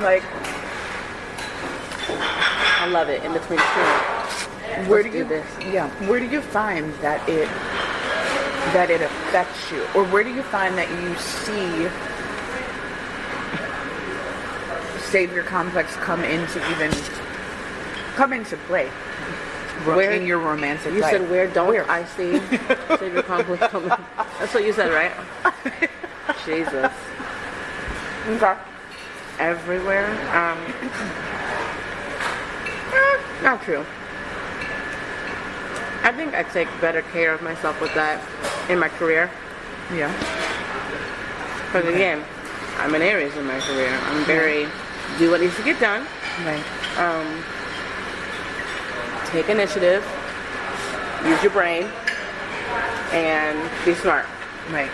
Like, I love it. In between two. where Let's do you do this. Yeah, where do you find that it affects you, or where do you find that you see savior complex come into play in your romantic life? You said where don't I see savior complex come in? That's what you said, right? Jesus. Okay. Everywhere. Not true. I think I take better care of myself with that in my career. Yeah. Because again, I'm an Aries in my career. I'm very do what needs to get done. Right. Take initiative. Use your brain. And be smart. Right.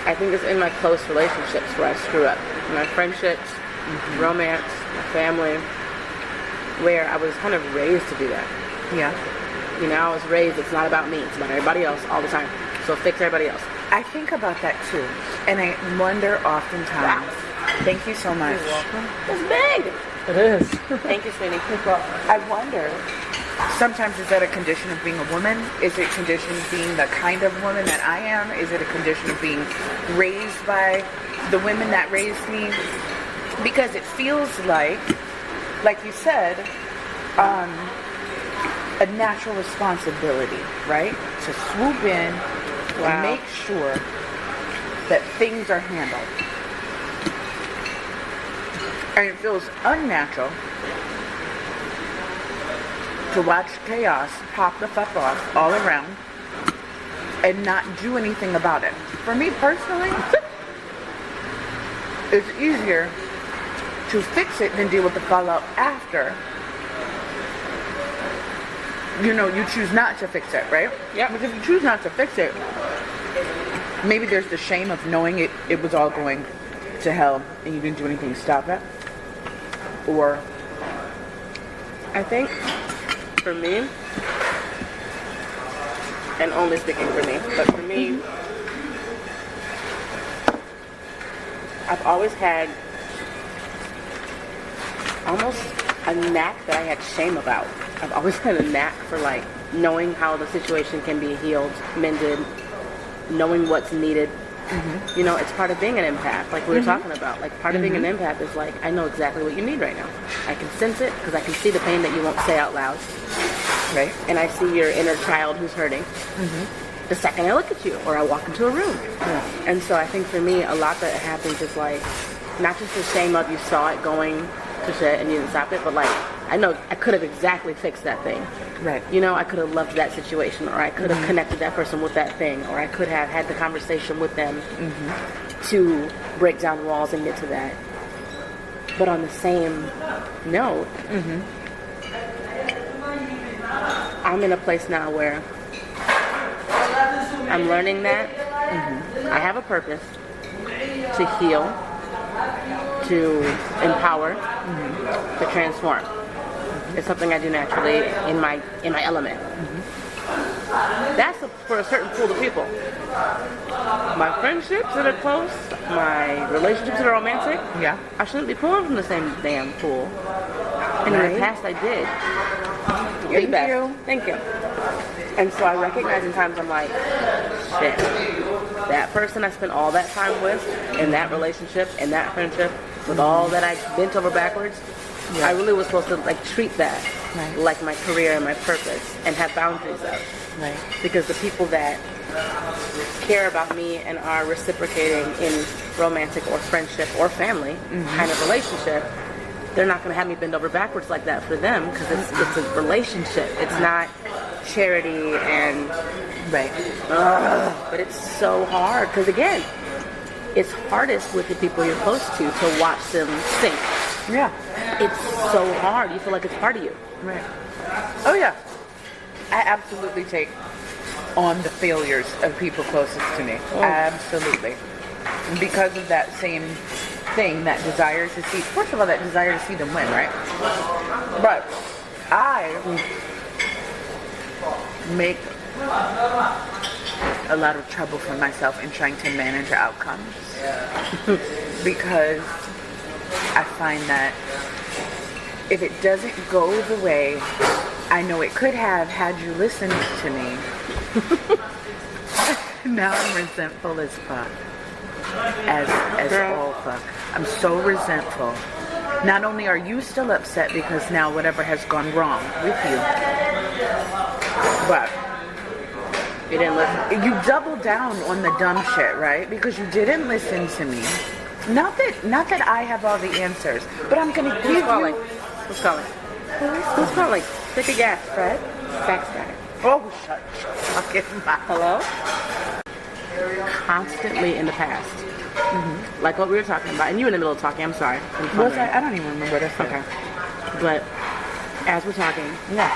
I think it's in my close relationships where I screw up. My friendships, romance, my family, where I was kind of raised to do that. Yeah. You know, I was raised, it's not about me, it's about everybody else all the time. So fix everybody else. I think about that too. And I wonder oftentimes. Wow. Thank you so much. You're welcome. It's big. It is. Thank you, sweetie. I wonder, sometimes is that a condition of being a woman? Is it a condition of being the kind of woman that I am? Is it a condition of being raised by the women that raised me? Because it feels like you said, a natural responsibility, right? To swoop in and make sure that things are handled. And it feels unnatural to watch chaos pop the fuck off all around and not do anything about it. For me personally, it's easier to fix it than deal with the fallout after. You know, you choose not to fix it, right? Yeah. Because if you choose not to fix it, maybe there's the shame of knowing it was all going to hell and you didn't do anything to stop it. Or I think for me, and only speaking for me, but for me, I've always had almost a knack that I had shame about. I've always had a knack for like knowing how the situation can be healed, mended, knowing what's needed. Mm-hmm. You know, it's part of being an empath, like we were talking about. Like part of being an empath is like, I know exactly what you need right now. I can sense it because I can see the pain that you won't say out loud. Right. And I see your inner child who's hurting. The second I look at you or I walk into a room. Yeah. And so I think for me, a lot that happens is like, not just the shame of you saw it going to shit and you didn't stop it, but like, I know I could have exactly fixed that thing. Right. You know, I could have loved that situation, or I could have connected that person with that thing, or I could have had the conversation with them to break down walls and get to that. But on the same note, I'm in a place now where I'm learning that I have a purpose to heal, to empower, to transform. It's something I do naturally in my element. That's for a certain pool of people. My friendships that are close, my relationships that are romantic, I shouldn't be pulling from the same damn pool. And in the past I did. Thank you. And so I recognize in times I'm like, shit, that person I spent all that time with, in that relationship, in that friendship, with all that I bent over backwards, I really was supposed to like treat that like my career and my purpose and have boundaries of. Right. Because the people that care about me and are reciprocating in romantic or friendship or family kind of relationship, they're not going to have me bend over backwards like that for them because it's a relationship. It's not charity and but it's so hard because again, it's hardest with the people you're close to watch them sink. Yeah. It's so hard. You feel like it's part of you. Right. Oh, yeah. I absolutely take on the failures of people closest to me. Absolutely. Because of that same thing, that desire to see, first of all, that desire to see them win, right? But I make a lot of trouble for myself in trying to manage outcomes because I find that if it doesn't go the way I know it could have had you listened to me, now I'm resentful as fuck. As all fuck. I'm so resentful. Not only are you still upset because now whatever has gone wrong with you, but You didn't listen. you double down on the dumb shit, right? Because you didn't listen to me. Not that I have all the answers, but I'm gonna give Who's calling? you. Who's calling? Who's calling? Take a gas, Fred. Backstabber. Oh, shut fucking mouth. Hello? Constantly in the past. Mm-hmm. Like what we were talking about. And you in the middle of talking, I'm sorry. Was I don't even remember what I said. Okay. But as we're talking, Yeah.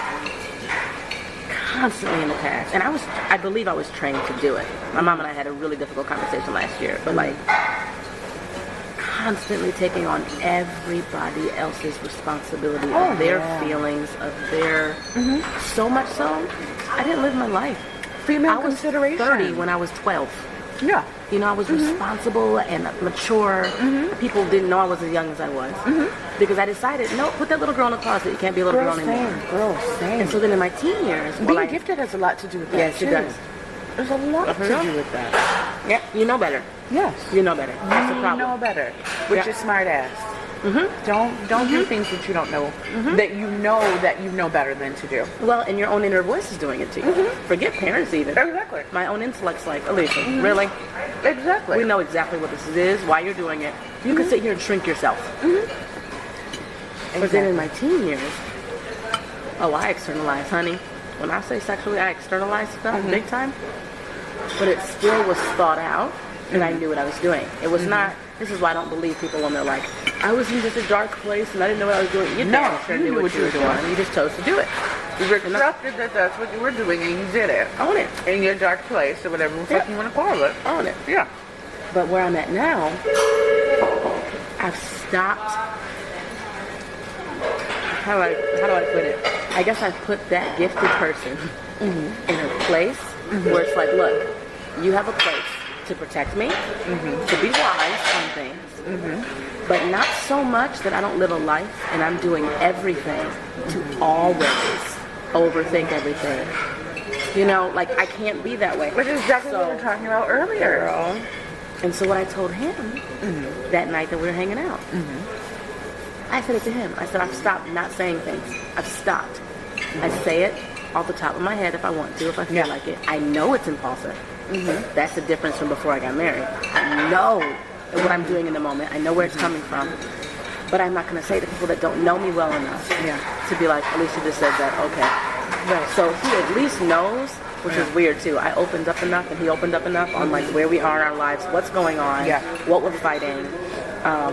constantly in the past. And I believe I was trained to do it. My mom and I had a really difficult conversation last year. But like, constantly taking on everybody else's responsibility of their feelings, of their... So much so, I didn't live my life. Female I was consideration. 30 when I was 12. Yeah. You know, I was responsible and mature. People didn't know I was as young as I was. Because I decided, no, put that little girl in the closet. You can't be a little girl anymore. Girl, same. And so then in my teen years... Being gifted has a lot to do with that, Yes, too. it does. There's a lot to do with that. Yeah, you know better. Yes. You know better. That's the You problem. know better. Which is smart ass. Don't do things that you don't know, that you know better than to do. Well, and your own inner voice is doing it to you. Forget parents even. Exactly. My own intellect's like, Alicia, really? Exactly. We know exactly what this is, why you're doing it. You can sit here and shrink yourself. But then in my teen years, I externalize, honey. When I say sexually, I externalize stuff big time. But it still was thought out, and I knew what I was doing. It was not... This is why I don't believe people when they're like, I was in just a dark place and I didn't know what I was doing. You knew what you were doing. You just chose to do it. You were accepted that that's what you were doing and you did it. Own it. In your dark place or whatever the fuck you want to call it. Own it. Yeah. But where I'm at now, I've stopped. How do I put it? I guess I've put that gifted person in a place where it's like, look, you have a place to protect me, to be wise on things, but not so much that I don't live a life and I'm doing everything to always overthink everything. You know, like I can't be that way. Which is exactly what we were talking about earlier. Girl. And so what I told him that night that we were hanging out, I said it to him. I said, I've stopped not saying things. I've stopped. I say it off the top of my head if I want to, if I feel like it. I know it's impulsive. That's the difference from before I got married. I know what I'm doing in the moment. I know where it's coming from. But I'm not going to say to people that don't know me well enough to be like, Alicia just said that, okay. Right. So he at least knows, which is weird too. I opened up enough and he opened up enough on like where we are in our lives, what's going on, what we're fighting,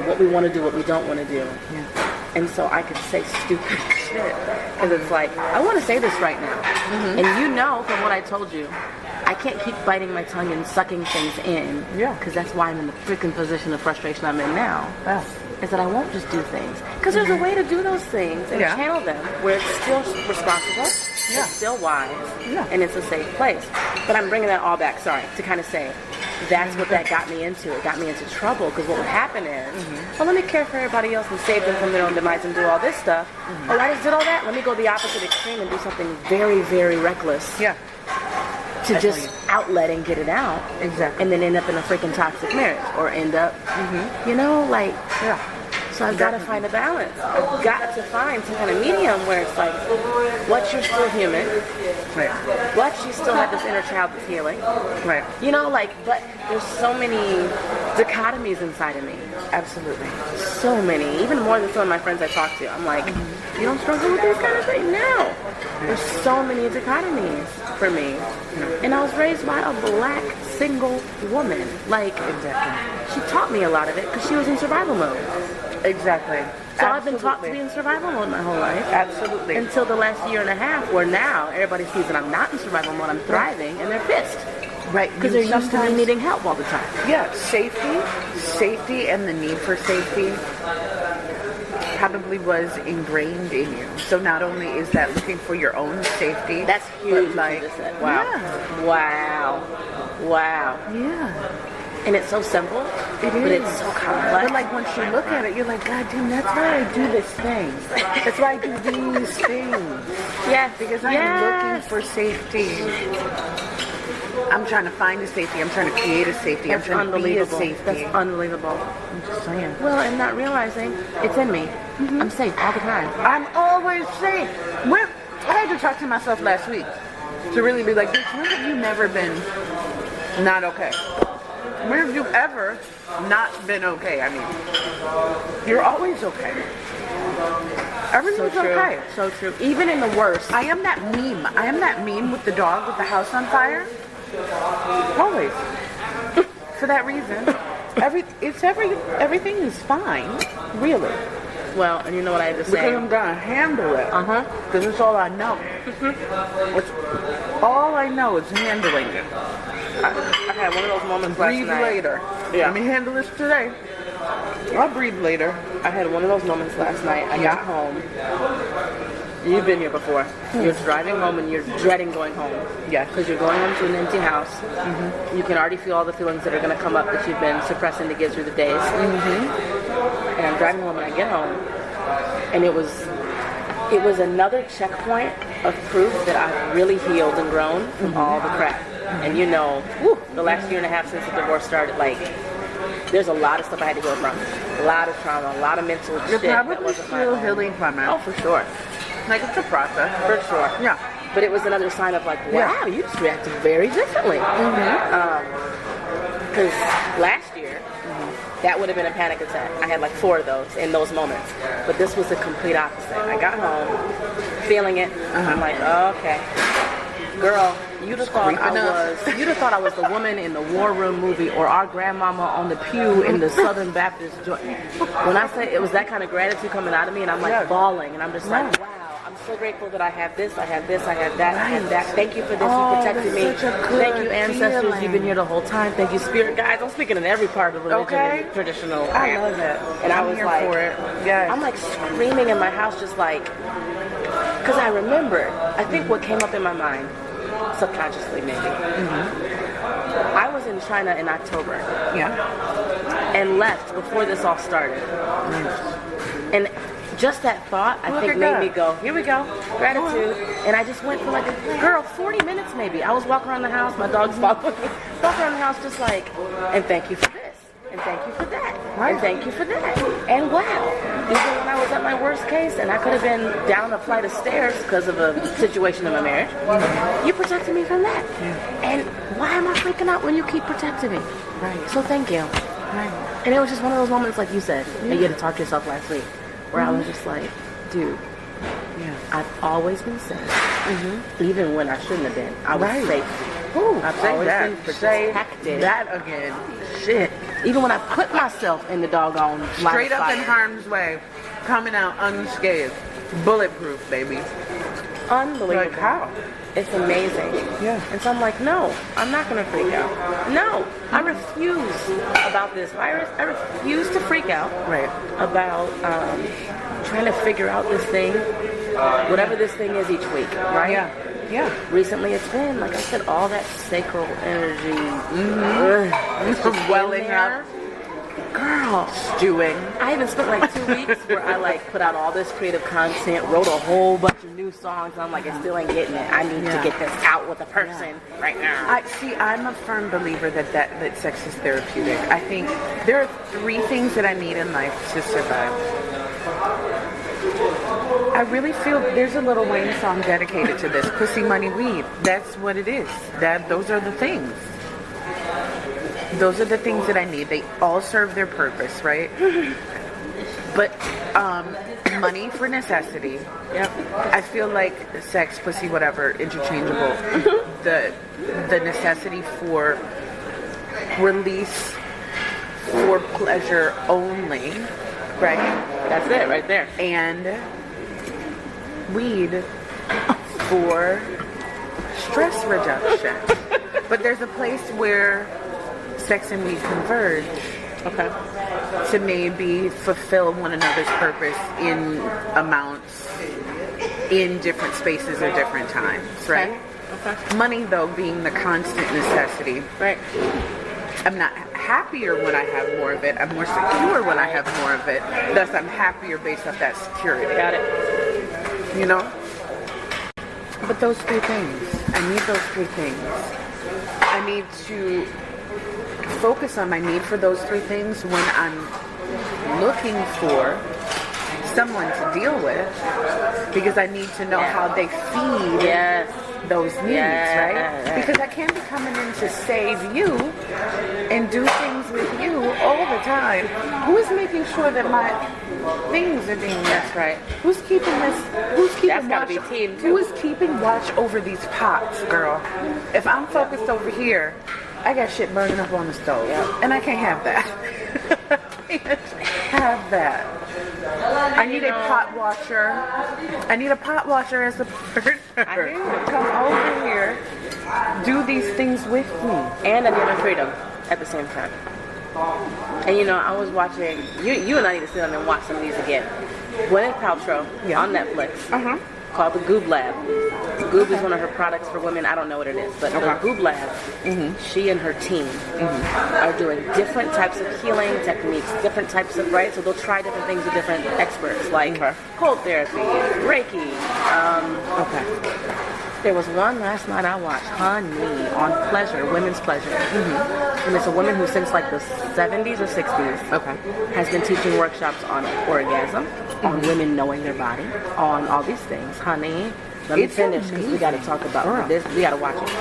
what we want to do, what we don't want to do. And so I could say stupid shit. Because it's like, I want to say this right now. And you know from what I told you, I can't keep biting my tongue and sucking things in. Because that's why I'm in the freaking position of frustration I'm in now. Is that I won't just do things. Because there's a way to do those things and channel them where it's still responsible, it's still wise, and it's a safe place. But I'm bringing that all back, to kind of say, that's what that got me into. It got me into trouble because what would happen is, well, let me care for everybody else and save them from their own demise and do all this stuff. Oh, I just did all that? Let me go the opposite extreme and do something very, very reckless. To just outlet and get it out. Exactly. And then end up in a freaking toxic marriage. Or end up, you know, like... So I've got to find a balance. I've got to find some kind of medium where it's like, what, you're still human. What, you still have this inner child that's healing. You know, like, but there's so many dichotomies inside of me. Absolutely. So many. Even more than some of my friends I talk to. I'm like, you don't struggle with this kind of thing? No. There's so many dichotomies for me. And I was raised by a black, single woman. Like, she taught me a lot of it because she was in survival mode. Exactly. So I've been taught to be in survival mode my whole life. Absolutely. Until the last year and a half, where now everybody sees that I'm not in survival mode, I'm thriving, and they're pissed. Because they're used to me needing help all the time. Safety and the need for safety probably was ingrained in you. So not only is that looking for your own safety. That's huge. Like, Wow. Wow. Wow. Yeah. And it's so simple, It but is. it's so complex. But like once you look at it, you're like, God damn, that's why I do this thing. That's why I do these things. Yeah, Because I'm looking for safety. I'm trying to find a safety. I'm trying to create a safety. That's I'm trying to be a unbelievable. safety. That's unbelievable. I'm just saying. Well, and not realizing it's in me. I'm safe all the time. I'm always safe. I had to talk to myself last week to really be like, bitch, where have you never been not okay? Where have you ever not been okay? I mean, you're always okay. Everything's So true. okay. So true. Even in the worst. I am that meme. I am that meme with the dog with the house on fire. Always. For that reason. Everything is fine. Really. Well, and you know what I had to Because say? I'm gonna handle it. Because it's all I know. It's all I know is handling it. I had one of those moments last Breathe night. later. Yeah. Let me handle this today. I'll breathe later. I had one of those moments last night. I got home. You've been here before. You're driving home and you're dreading going home. Yes. Because you're going home to an empty house. You can already feel all the feelings that are going to come up that you've been suppressing to get through the days. And I'm driving home and I get home. And it was another checkpoint of proof that I've really healed and grown from all the crap. And you know, the last year and a half since the divorce started, like, there's a lot of stuff I had to go from. A lot of trauma, a lot of mental You're shit that probably wasn't my still own. healing from it. Oh, for sure. Like, it's a process. For sure. Yeah. But it was another sign of like, Yeah. wow, you just reacted very differently. Because last year, that would have been a panic attack. I had like 4 of those in those moments. But this was the complete opposite. I got home, feeling it. I'm like, oh, okay. Girl, you'd have thought I was the woman in the War Room movie or our grandmama on the pew in the Southern Baptist joint. When I say it was that kind of gratitude coming out of me, and I'm like bawling, and I'm just like, wow, I'm so grateful that I have this, I have this, I have that, I have that. Thank you for this, you protected me. Thank you, ancestors, you've been here the whole time. Thank you, spirit guides. I'm speaking in every part of religion and traditional. I love it. And I I'm was here like, for it. Yes. I'm like screaming in my house, just like, because I remember, I think what came up in my mind, subconsciously maybe. I was in China in October. And left before this all started. And just that thought, I think, made me go, here we go, gratitude. And I just went for like, 40 minutes maybe. I was walking around the house, my dog's following me, walking around the house just like, and thank you for this. And thank you for that. And thank you for that. And wow, even when I was at my worst case and I could have been down a flight of stairs because of a situation in my marriage, you protected me from that. And why am I freaking out when you keep protecting me? So thank you. And it was just one of those moments, like you said, and you had to talk to yourself last week, where I was just like, dude, I've always been safe. Even when I shouldn't have been. I was safe. I've always been protected. That again. Shit. Even when I put myself in the doggone line Straight of up in fire. harm's way, coming out unscathed. Bulletproof, baby. Unbelievable. Like how? It's amazing. Yeah. And so I'm like, no, I'm not going to freak out. No, I refuse about this virus. I refuse to freak out about trying to figure out this thing, whatever this thing is each week, right? Yeah. Recently it's been, like I said, all that sacral energy. Welling up. Girl. Stewing. I even spent like 2 weeks where I like put out all this creative content, wrote a whole bunch of new songs. And I'm like, I still ain't getting it. I need to get this out with a person right now. I'm a firm believer that sex is therapeutic. I think there are 3 things that I need in life to survive. I really feel there's a Lil Wayne song dedicated to this. Pussy, money, weed. That's what it is. Those are the things. Those are the things that I need. They all serve their purpose, right? But money for necessity. I feel like sex, pussy, whatever, interchangeable. The necessity for release for pleasure only, right? That's it right there. And weed for stress reduction. But there's a place where sex and weed converge to maybe fulfill one another's purpose in amounts in different spaces or different times, right? Money, though, being the constant necessity. Right. I'm not happier when I have more of it. I'm more secure when I have more of it. Thus, I'm happier based off that security. Got it. You know? But those three things, I need those three things. I need to focus on my need for those three things when I'm looking for someone to deal with, because I need to know how they feed those needs, right? Because I can't be coming in to save you and do things with you all the time. Who is making sure that my things are being met? Right. Who's keeping this? Who's keeping That's watch? gotta be team, too. Who is keeping watch over these pots, girl? If I'm focused over here, I got shit burning up on the stove, and I can't have that. I can't have that. I need a pot washer. I need a pot washer as a partner. Come over here, do these things with me. And I need my freedom at the same time. And you know, I was watching, you and I need to sit down and watch some of these again. Gwyneth Paltrow on Netflix called the Goob Lab. Goob is one of her products for women. I don't know what it is, but the Goob Lab, she and her team are doing different types of healing techniques, different types of, right? So they'll try different things with different experts, like cold therapy, Reiki. There was one last night I watched, honey, on pleasure, women's pleasure. And it's a woman who since like the 70s or 60s has been teaching workshops on orgasm, on women knowing their body, on all these things. Honey, let me finish because we got to talk about this. We got to watch it.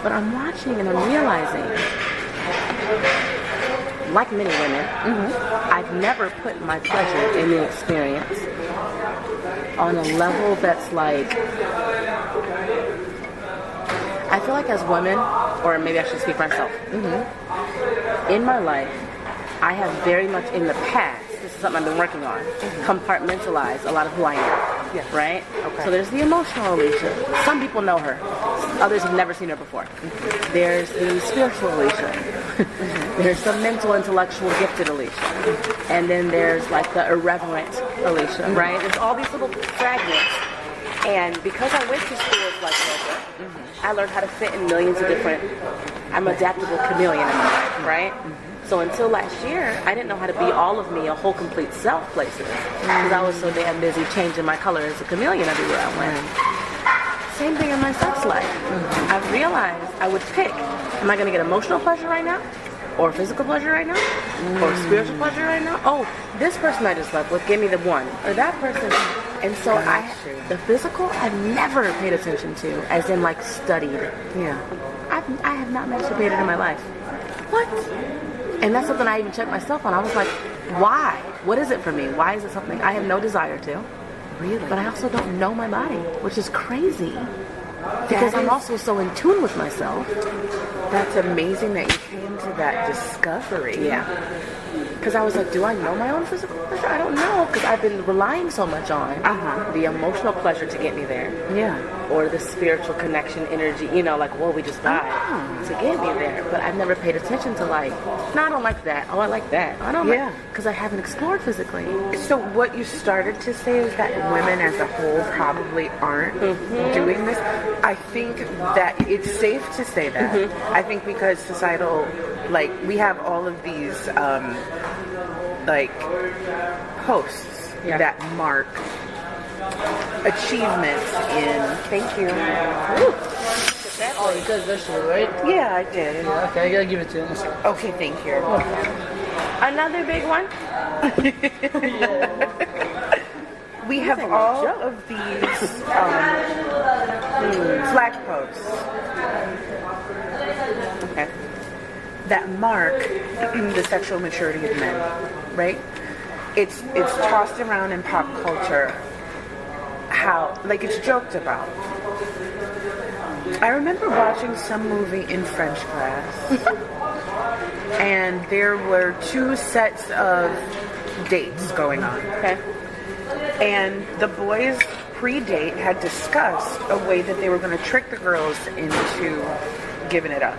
But I'm watching and I'm realizing, like many women, I've never put my pleasure in the experience on a level that's like, I feel like as women, or maybe I should speak for myself, in my life, I have very much in the past, this is something I've been working on, compartmentalized a lot of who I am, right? So there's the emotional Alicia. Some people know her. Others have never seen her before. There's the spiritual Alicia. There's the mental, intellectual, gifted Alicia. And then there's like the irreverent Alicia, right? There's all these little fragments. And because I went to schools like yoga, I learned how to fit in millions of different, I'm an adaptable chameleon in my life, right? So until last year, I didn't know how to be all of me, a whole complete self places. Because I was so damn busy changing my color as a chameleon everywhere I went. Same thing in my sex life. I realized I would pick, am I going to get emotional pleasure right now? Or physical pleasure right now? Or spiritual pleasure right now? Oh, this person I just slept with, give me the one. Or that person. And so the physical, I've never paid attention to, as in like studied. I have not masturbated in my life. What? And that's something I even checked myself on. I was like, why? What is it for me? Why is it something I have no desire to? Really? But I also don't know my body, which is crazy. Because I'm also so in tune with myself. That's amazing that you came to that discovery. Because I was like, do I know my own physical pleasure? I don't know, because I've been relying so much on the emotional pleasure to get me there. Or the spiritual connection, energy, you know, like, whoa, we just vibe to get me there. But I've never paid attention to like, no, I don't like that. Oh, I like that. I don't like, because I haven't explored physically. So what you started to say is that women as a whole probably aren't doing this. I think that it's safe to say that. I think because societal, like, we have all of these like posts that mark achievements in. Thank you. Oh, you said vegetable, right? Yeah, I did. Yeah, okay, I gotta give it to you. Okay, thank you. Another big one. We have all of these flag posts that mark the sexual maturity of men, right? It's tossed around in pop culture, how, like, it's joked about. I remember watching some movie in French class, and there were two sets of dates going on. And the boys pre-date had discussed a way that they were going to trick the girls into giving it up.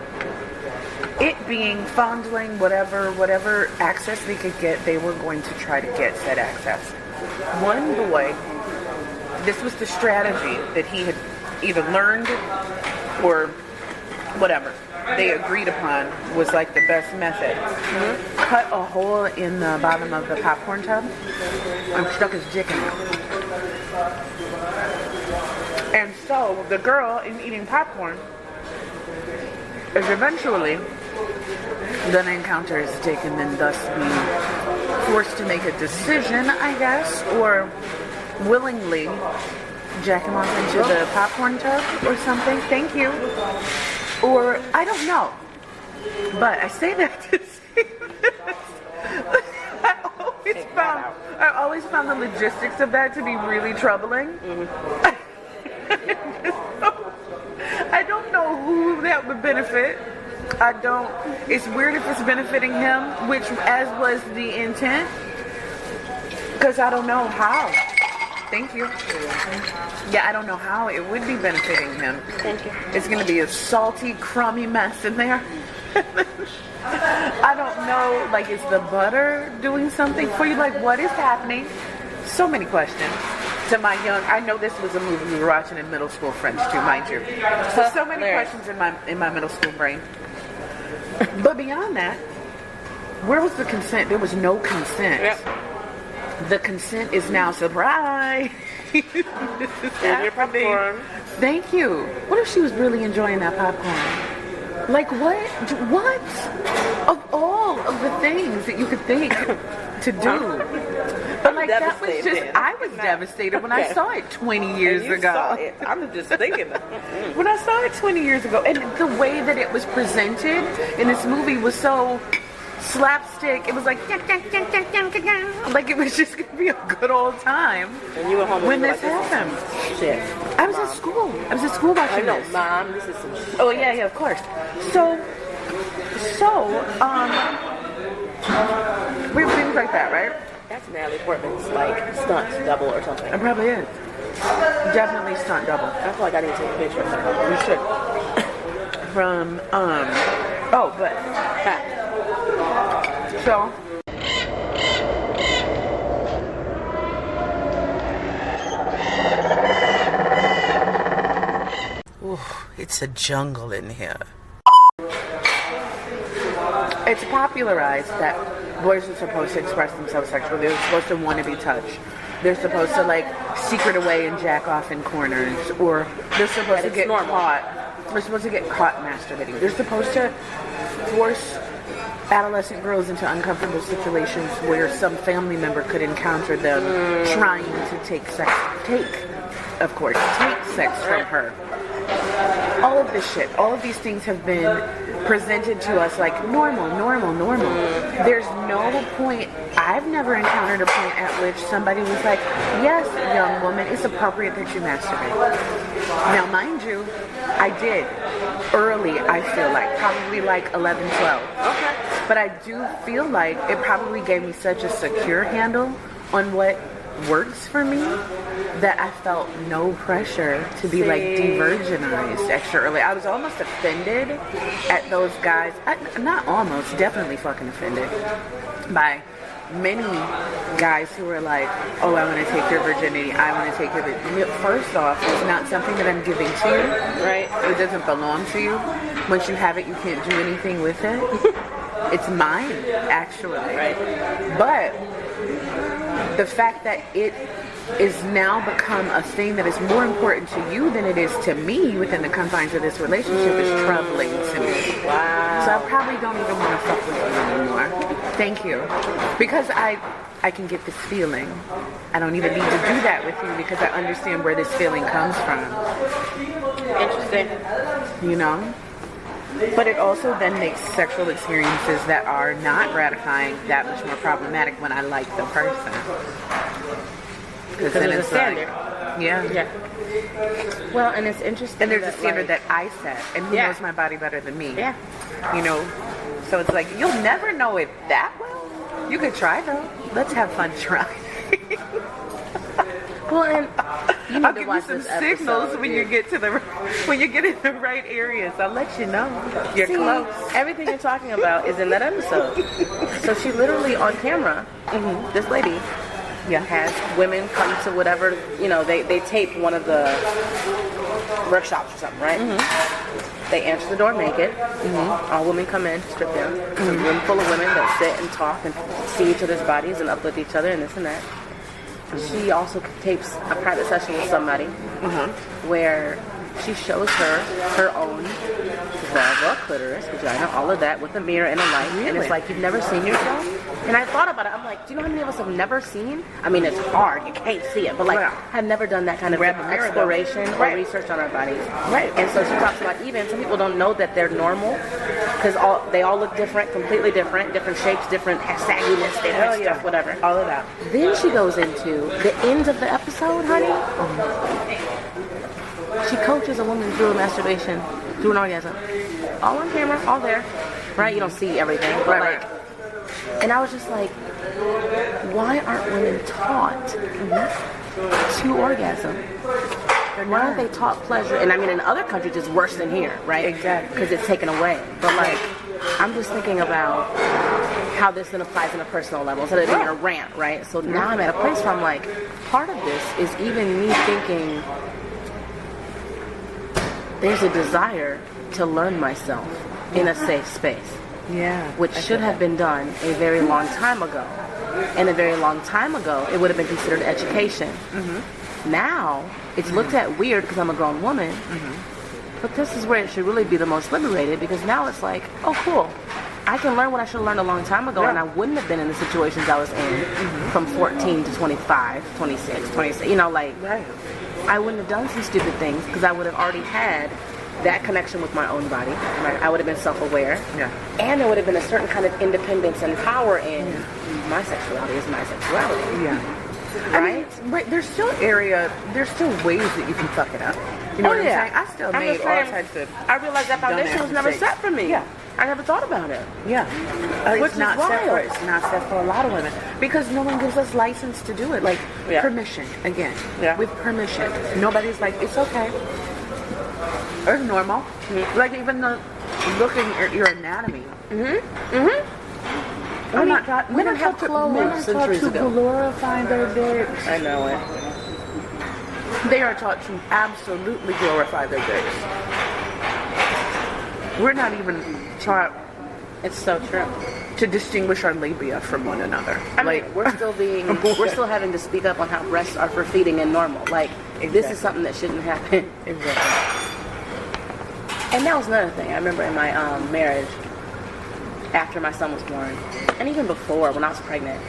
It being fondling, whatever access they could get, they were going to try to get said access. One boy, this was the strategy that he had either learned or whatever. they agreed upon was like the best method. Cut a hole in the bottom of the popcorn tub and stuck his dick in it. And so the girl in eating popcorn is eventually gonna encounter his dick and then thus be forced to make a decision, I guess, or willingly jack him off into the popcorn tub or something. Thank you. Or I don't know. But I say that to say this. I always found the logistics of that to be really troubling. I don't know who that would benefit. It's weird if it's benefiting him, which as was the intent, because I don't know how. Thank you. Yeah, I don't know how it would be benefiting him. Thank you. It's going to be a salty, crummy mess in there. I don't know, like, is the butter doing something for you? Like, what is happening? So many questions. To my I know this was a movie we were watching in middle school, French too, mind you. So many questions in my middle school brain. But beyond that, where was the consent? There was no consent. Yep. The consent is now surprise. This is your popcorn. Thank you. What if she was really enjoying that popcorn? Like what? What? Of all of the things that you could think to do. But like that was just, I was devastated when I saw it 20 years ago. Saw it. I'm just thinking. When I saw it 20 years ago, and the way that it was presented in this movie was so slapstick. It was like it was just gonna be a good old time. And you were home when this happened. Shit. I was at school. I was at school watching I know, this. Mom. This is some shit. Oh yeah, of course. So, weird things like that, right? That's Natalie Portman's like stunt double or something. It probably is. Definitely stunt double. I feel like I need to take a picture of her. You should. From so. Ooh, it's a jungle in here. It's popularized that boys are supposed to express themselves sexually. They're supposed to want to be touched. They're supposed to like secret away and jack off in corners, or they're supposed to get caught. They're supposed to get caught masturbating. They're supposed to force adolescent girls into uncomfortable situations where some family member could encounter them trying to take sex from her. All of this shit, all of these things have been presented to us like normal. There's no point, I've never encountered a point at which somebody was like, yes, young woman, it's appropriate that you masturbate. Now, mind you, I did early, I feel like, probably like 11, 12. Okay. But I do feel like it probably gave me such a secure handle on what works for me that I felt no pressure to be like de-virginized extra early. I was almost offended at those guys. Not almost, definitely fucking offended by many guys who were like, oh, I want to take your virginity. I want to take your virginity. First off, it's not something that I'm giving to you. Right. It doesn't belong to you. Once you have it, you can't do anything with it. It's mine, actually. Right. But the fact that it is now become a thing that is more important to you than it is to me within the confines of this relationship is troubling to me. Wow. So I probably don't even want to fuck with you anymore. Thank you. Because I can get this feeling. I don't even need to do that with you because I understand where this feeling comes from. Interesting. You know? But it also then makes sexual experiences that are not gratifying that much more problematic when I like the person. Because then there's it's a standard. like, yeah. Well, and it's interesting. And there's a standard that I set, and who knows my body better than me? Yeah. You know, so it's like you'll never know it that well. You could try though. Let's have fun trying. Well, and you need I'll to give watch you some this signals episode, when you get to when you get in the right areas. I'll let you know. You're close. Everything you're talking about is in that episode. So she literally on camera, this lady has women come to whatever, they tape one of the workshops or something, right? They answer the door naked. All women come in, strip down. It's a room full of women that sit and talk and see each other's bodies and uplift each other and this and that. She also tapes a private session with somebody where she shows her own vulva, clitoris, vagina, all of that with a mirror and a light. Really? And it's like, you've never seen yourself? And I thought about it. I'm like, do you know how many of us have never seen? I mean, it's hard. You can't see it. But like, have never done that kind of Grab a mirror, exploration though. or research on our bodies. Right. And so she talks about even some people don't know that they're normal because they all look different, completely different shapes, different sagginess, different stuff, whatever. All of that. Then she goes into the end of the episode, honey. She coaches a woman through a masturbation, through an orgasm. All on camera, all there. Right? You don't see everything. But Right. And I was just like, why aren't women taught to orgasm? Why aren't they taught pleasure? And I mean, in other countries, it's worse than here, right? Exactly. Because it's taken away. But like, I'm just thinking about how this then applies on a personal level instead of being a rant, right? So now I'm at a place where I'm like, part of this is even me thinking there's a desire to learn myself in a safe space. Yeah. Which should have been done a very long time ago. And a very long time ago, it would have been considered education. Now, it's looked at weird because I'm a grown woman. But this is where it should really be the most liberated because now it's like, oh, cool. I can learn what I should have learned a long time ago, and I wouldn't have been in the situations I was in from 14 to 25, 26, 26. You know, like, I wouldn't have done some stupid things because I would have already had that connection with my own body. Right? I would have been self-aware. And there would have been a certain kind of independence and power in my sexuality is my sexuality. Right? But there's still ways that you can fuck it up. You know what I'm saying? I still made all types of. I realized that foundation was never set for me. I never thought about it. It's not set for. It's not set for a lot of women because no one gives us license to do it. Like permission again. With permission, nobody's like it's okay. It's normal. Like even looking at your anatomy. Women are taught to glorify their dicks. I know it. They are taught to absolutely glorify their dicks. We're not even taught. It's so true. To distinguish our labia from one another. I mean, we're still having to speak up on how breasts are for feeding and normal. Like, this is something that shouldn't happen. And that was another thing. I remember in my marriage, after my son was born, and even before, when I was pregnant,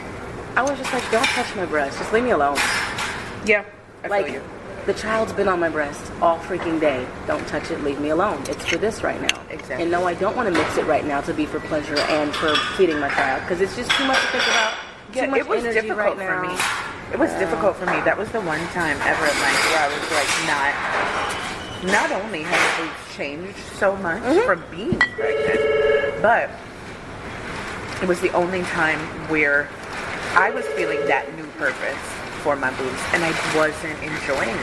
I was just like, don't touch my breast. Just leave me alone. I like, feel you. The child's been on my breast all freaking day. Don't touch it. Leave me alone. It's for this right now. Exactly. And no, I don't want to mix it right now to be for pleasure and for feeding my child because it's just too much to think about. Too much it was energy difficult right for now. me. It was difficult for me. That was the one time ever in life where I was like not only have we changed so much from being pregnant, but it was the only time where I was feeling that new purpose for my boobs and I wasn't enjoying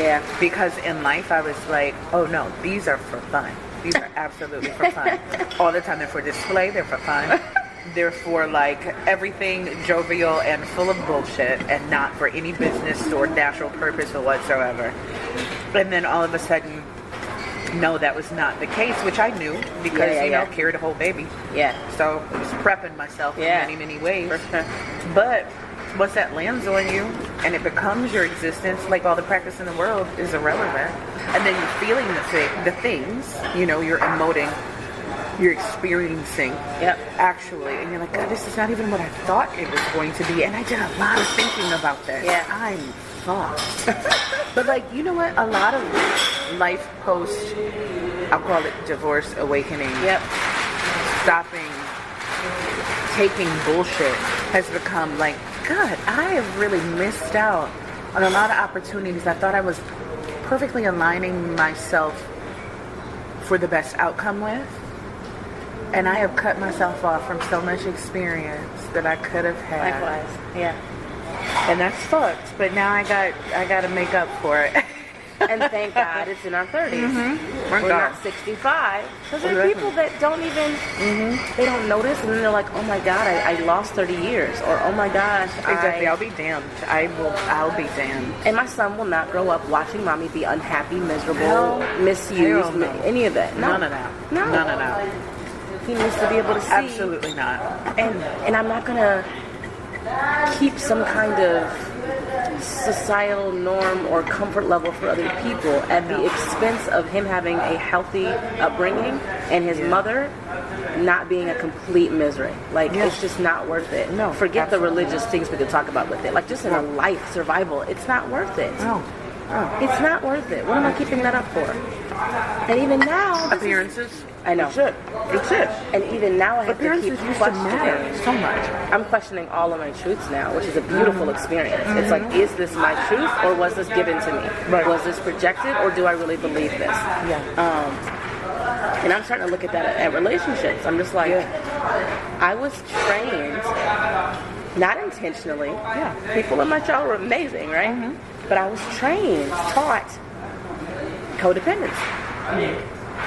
it. Because in life I was like, oh no, these are for fun. These are absolutely for fun. All the time they're for display, they're for fun. They're for like everything jovial and full of bullshit and not for any business or natural purpose or whatsoever. And then all of a sudden, no, that was not the case, which I knew because, you know, carried a whole baby. So I was prepping myself in many, many ways. But once that lands on you and it becomes your existence, like all the practice in the world is irrelevant. And then you're feeling the things, you know, you're emoting, you're experiencing actually. And you're like, God, this is not even what I thought it was going to be. And I did a lot of thinking about this. I'm fucked. But like, you know what? A lot of life post, I'll call it divorce awakening. Stopping taking bullshit has become like, God, I have really missed out on a lot of opportunities. I thought I was perfectly aligning myself for the best outcome with. And I have cut myself off from so much experience that I could have had. Likewise. And that's fucked. But now I got to make up for it. And thank God it's in our 30s. Thank We're God. not 65. Because there are Exactly. people that don't even, they don't notice, and then they're like, oh my God, I lost 30 years. Or, oh my gosh, Exactly. I'll be damned. I'll be damned. And my son will not grow up watching mommy be unhappy, miserable, Hell misused, no. any of that. No. None of that. No. None of that. He needs to be able to see. Absolutely not. And I'm not gonna keep some kind of societal norm or comfort level for other people at the expense of him having a healthy upbringing and his mother not being a complete misery. Like, it's just not worth it. No, forget absolutely. the religious things we could talk about with it. Like, just in a life survival, it's not worth it. No. It's not worth it. What am I keeping that up for? And even now, Appearances. I know. It's it. And even now, I have to Appearances keep used to questioning. matter so much. I'm questioning all of my truths now, which is a beautiful experience. It's like, is this my truth, or was this given to me? Right. Was this projected, or do I really believe this? And I'm starting to look at that at relationships. I'm just like, I was trained, not intentionally. People in my child were amazing, right? But I was trained, taught codependence.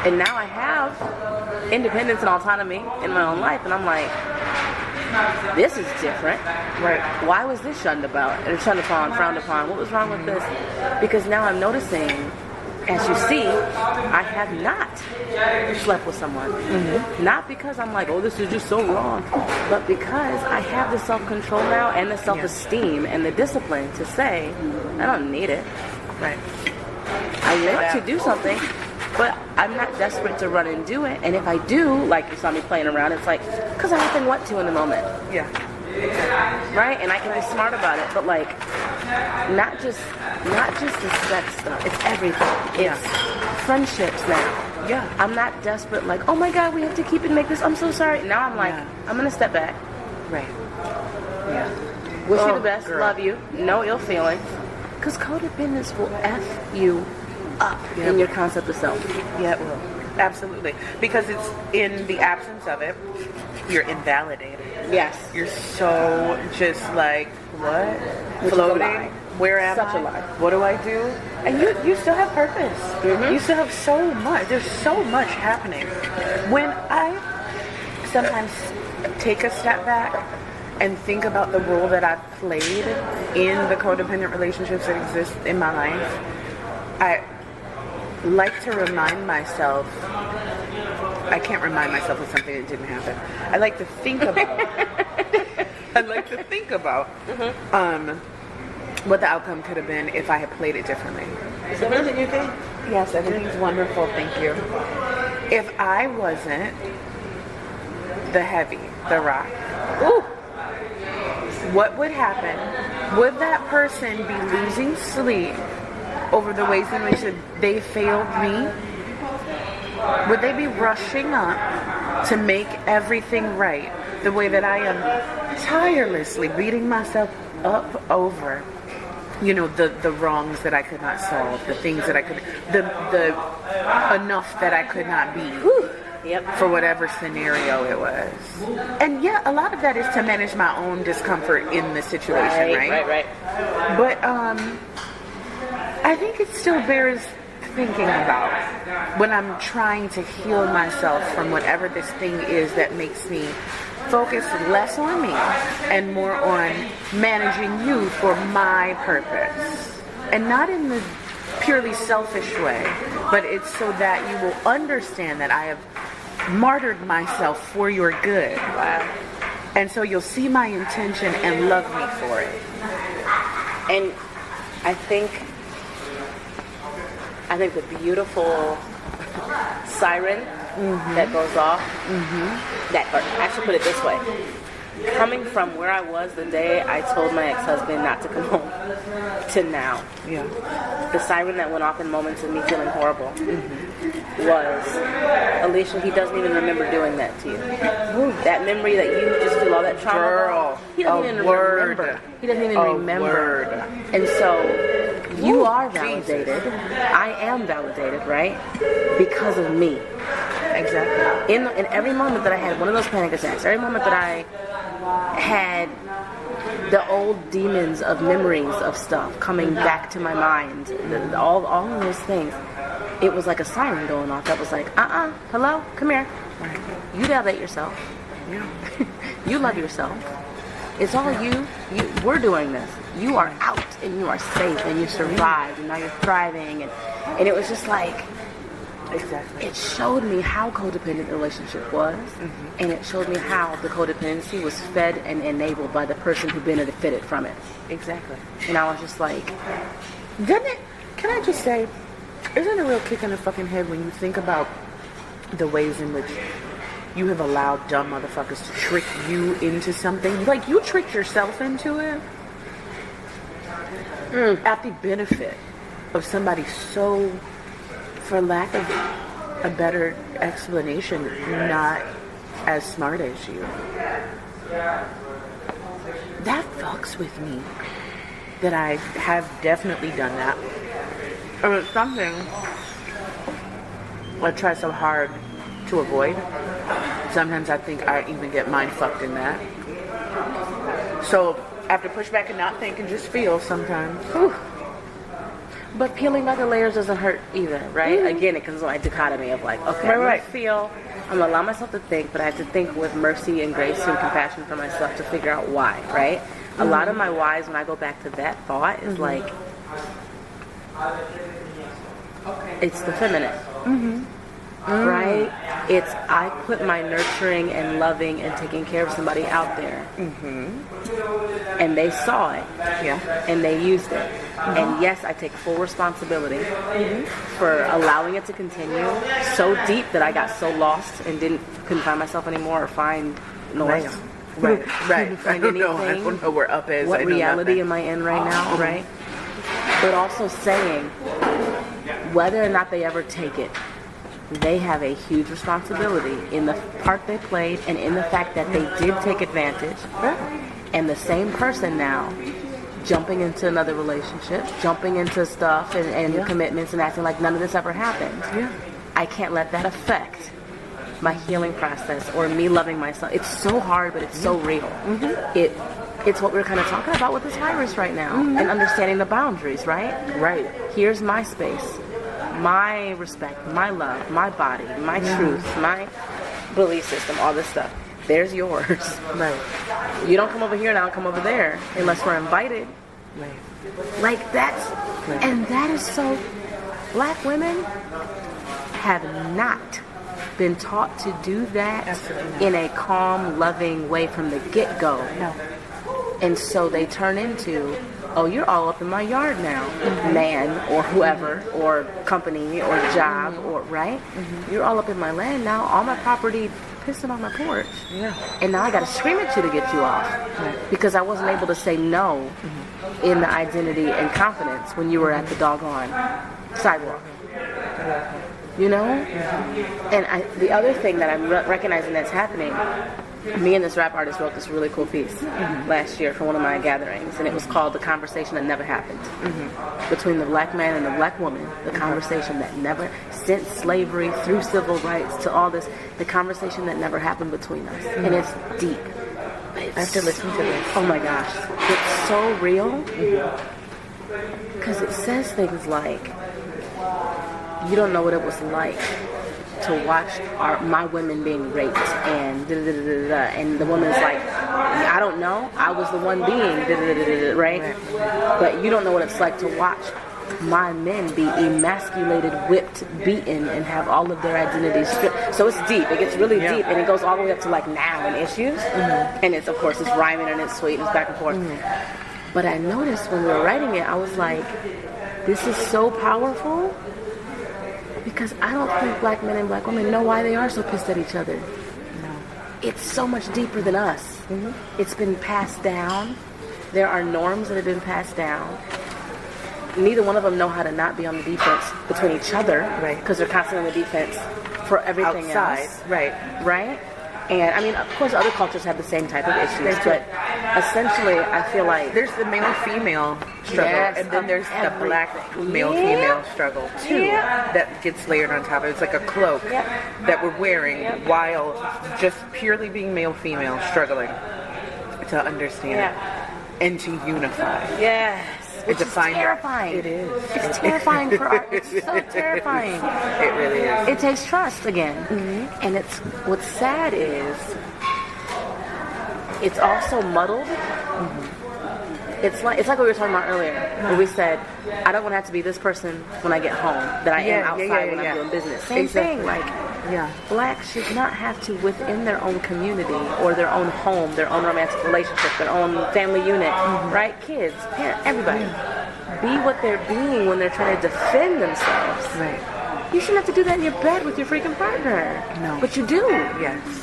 And now I have independence and autonomy in my own life, and I'm like, this is different. Right. Why was this shunned about, or shunned upon, frowned upon? What was wrong with this? Because now I'm noticing, as you see, I have not slept with someone. Not because I'm like, oh, this is just so wrong, but because I have the self-control now and the self-esteem and the discipline to say, I don't need it. Right. I want to do something, but I'm not desperate to run and do it. And if I do, like you saw me playing around, it's like, because I have been what to in the moment. Yeah. Right? And I can be smart about it, but like, not just the sex stuff. It's everything. It's friendships now. Yeah. I'm not desperate, like, oh my God, we have to keep it and make this. I'm so sorry. Now I'm like, I'm going to step back. Right. Yeah. Wish you the best. Girl. Love you. No ill feelings. Because codependence will F you up in your concept of self. Yeah, it will. Absolutely. Because it's in the absence of it, you're invalidated. Yes. You're so just like, what? Which is a Floating? lie. Where am Such I? a lie. What do I do? And you still have purpose. You still have so much. There's so much happening. When I sometimes take a step back and think about the role that I've played in the codependent relationships that exist in my life, I like to remind myself, I can't remind myself of something that didn't happen. I like to think about, what the outcome could have been if I had played it differently. Is everything okay? Yes, everything's wonderful, thank you. If I wasn't the heavy, the rock, what would happen? Would that person be losing sleep over the ways in which they failed me? Would they be rushing up to make everything right the way that I am tirelessly beating myself up over? You know, the wrongs that I could not solve, the things that I could, the enough that I could not be. For whatever scenario it was. And yeah, a lot of that is to manage my own discomfort in the situation, right? But I think it still bears thinking about when I'm trying to heal myself from whatever this thing is that makes me focus less on me and more on managing you for my purpose. And not in the purely selfish way, but it's so that you will understand that I have martyred myself for your good. Wow. And so you'll see my intention and love me for it. And I think the beautiful siren that goes off, that, or actually put it this way, coming from where I was the day I told my ex-husband not to come home to now, the siren that went off in moments of me feeling horrible was, Alicia, he doesn't even remember doing that to you. That memory that you just feel all that trauma. Girl, he doesn't even remember. He doesn't even remember. And so you are validated. Jesus. I am validated, right? Because of me. Exactly. In every moment that I had one of those panic attacks, every moment that I had the old demons of memories of stuff coming back to my mind, all of those things. It was like a siren going off that was like, hello, come here. You validate yourself. You love yourself. It's all you. We're doing this. You are out and you are safe and you survived and now you're thriving. And it was just like, Exactly. it showed me how codependent the relationship was, and it showed me how the codependency was fed and enabled by the person who benefited from it. Exactly. And I was just like, Doesn't it, can I just say, isn't it a real kick in the fucking head when you think about the ways in which you have allowed dumb motherfuckers to trick you into something? Like, you tricked yourself into it at the benefit of somebody so, for lack of a better explanation, not as smart as you. That fucks with me. That I have definitely done that. Or it's something I try so hard to avoid. Sometimes I think I even get mind fucked in that. So I have to push back and not think and just feel sometimes. whew. But peeling back the layers doesn't hurt either, right? Again, it comes with like dichotomy of like, okay, I'm Right. gonna feel, I'm gonna allow myself to think, but I have to think with mercy and grace and compassion for myself to figure out why, right? A lot of my whys, when I go back to that thought, is like, it's the feminine. Right? It's, I put my nurturing and loving and taking care of somebody out there. And they saw it. Yeah. And they used it. And yes, I take full responsibility for allowing it to continue so deep that I got so lost and couldn't find myself anymore or find north. Right. Couldn't find anything. I don't know where up is. What I know reality nothing. am I in right now, right? But also saying, whether or not they ever take it, they have a huge responsibility in the part they played and in the fact that they did take advantage. And the same person now jumping into another relationship, jumping into stuff and commitments and acting like none of this ever happened. I can't let that affect my healing process or me loving myself. It's so hard, but it's so real. It's what we're kind of talking about with this virus right now and understanding the boundaries, right? Right. Here's my space, my respect, my love, my body, my truth, my belief system, all this stuff. There's yours. Right. You don't come over here and I don't come over there unless we're invited. Right. Like that's, and that is so, Black women have not been taught to do that Absolutely. in a calm, loving way from the get-go. No. And so they turn into, oh, you're all up in my yard now, man or whoever, or company or job, or right? You're all up in my land now, all my property pissing on my porch. Yeah. And now I got to scream at you to get you off because I wasn't able to say no in the identity and confidence when you were at the doggone sidewalk. You know? And the other thing that I'm recognizing that's happening, me and this rap artist wrote this really cool piece last year for one of my gatherings, and it was called The Conversation That Never Happened. Between the black man and the black woman, the conversation that never, since slavery, through civil rights, to all this, the conversation that never happened between us. And it's deep. I have to listen to this. Oh my gosh. It's so real. Because it says things like, you don't know what it was like to watch my women being raped and and the woman's like, I don't know, I was the one being right? But you don't know what it's like to watch my men be emasculated, whipped, beaten, and have all of their identities stripped. So it's deep. It gets really deep, and it goes all the way up to like now and issues. And it's, of course, it's rhyming and it's sweet and it's back and forth. But I noticed when we were writing it, I was like, this is so powerful. Because I don't think black men and black women know why they are so pissed at each other. No. It's so much deeper than us. It's been passed down. There are norms that have been passed down. Neither one of them know how to not be on the defense between each other. Right. Because they're constantly on the defense for everything Outside. else. Right. Right? And I mean, of course, other cultures have the same type of issues, but essentially, I feel like There's the male-female struggle, Yes, and then there's everything. the black male-female struggle too. That gets layered on top of it. It's like a cloak that we're wearing while just purely being male-female struggling to understand. and to unify. Yes. Which is define terrifying. It is. It's terrifying for our, it's so terrifying. It really is. It takes trust again. And it's, what's sad is, it's also muddled. It's like what we were talking about earlier, where we said, I don't want to have to be this person when I get home that I am outside when I'm doing business. Same thing, like, blacks should not have to, within their own community or their own home, their own romantic relationship, their own family unit, right? Kids, parents, everybody, be what they're being when they're trying to defend themselves. Right. You shouldn't have to do that in your bed with your freaking partner. No. But you do. Yes.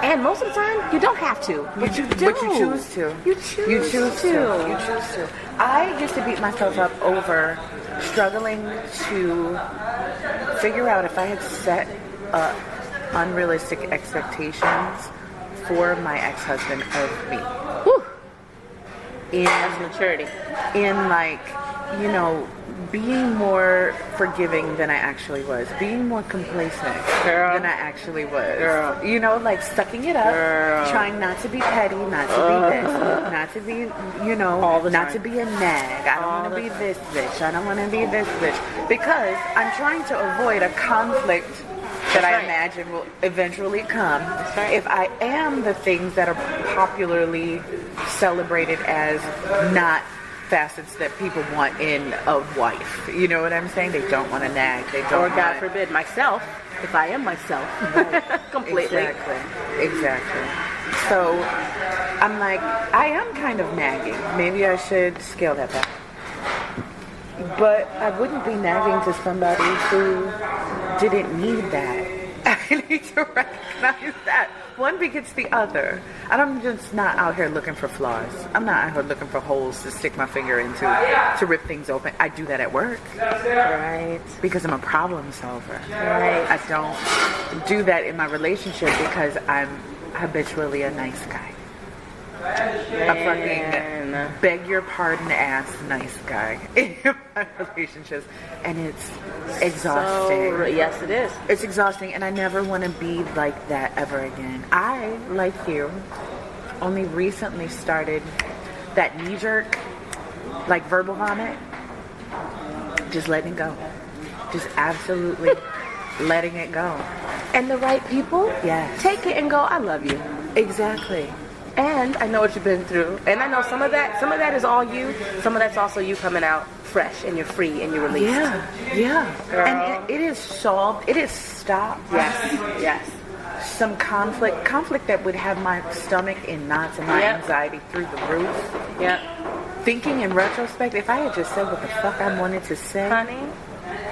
And most of the time, you don't have to. But you do. But you choose to. You choose to. You choose to. I used to beat myself up over struggling to figure out if I had set unrealistic expectations for my ex-husband of me. Whew. That's maturity. In like, you know, being more forgiving than I actually was, being more complacent than I actually was. You know, like sucking it up, trying not to be petty, not to be this, not to be, you know, not to be a nag. I don't want to be this bitch. I don't want to be this bitch. Because I'm trying to avoid a conflict that I imagine will eventually come if I am the things that are popularly celebrated as not facets that people want in a wife. You know what I'm saying? They don't want to nag. They don't. Or God forbid, myself. If I am myself, completely. Exactly. So I'm like, I am kind of nagging. Maybe I should scale that back. But I wouldn't be nagging to somebody who didn't need that. I need to recognize that. One begets the other. And I'm just not out here looking for flaws. I'm not out here looking for holes to stick my finger into to rip things open. I do that at work. Right. Because I'm a problem solver. Right. I don't do that in my relationship because I'm habitually a nice guy. A fucking beg your pardon ass nice guy in my relationships, and it's exhausting. Yes, it is. It's exhausting, and I never want to be like that ever again. I, like you, only recently started that knee-jerk, like verbal vomit, just letting it go. Just absolutely letting it go. And the right people, take it and go, I love you. Exactly. And I know what you've been through. And I know some of that is all you. Some of that's also you coming out fresh and you're free and you're released. Yeah. Girl. And it is solved. It is stopped. Yes. Some conflict that would have my stomach in knots and my anxiety through the roof. Thinking in retrospect, if I had just said what the fuck I wanted to say, honey,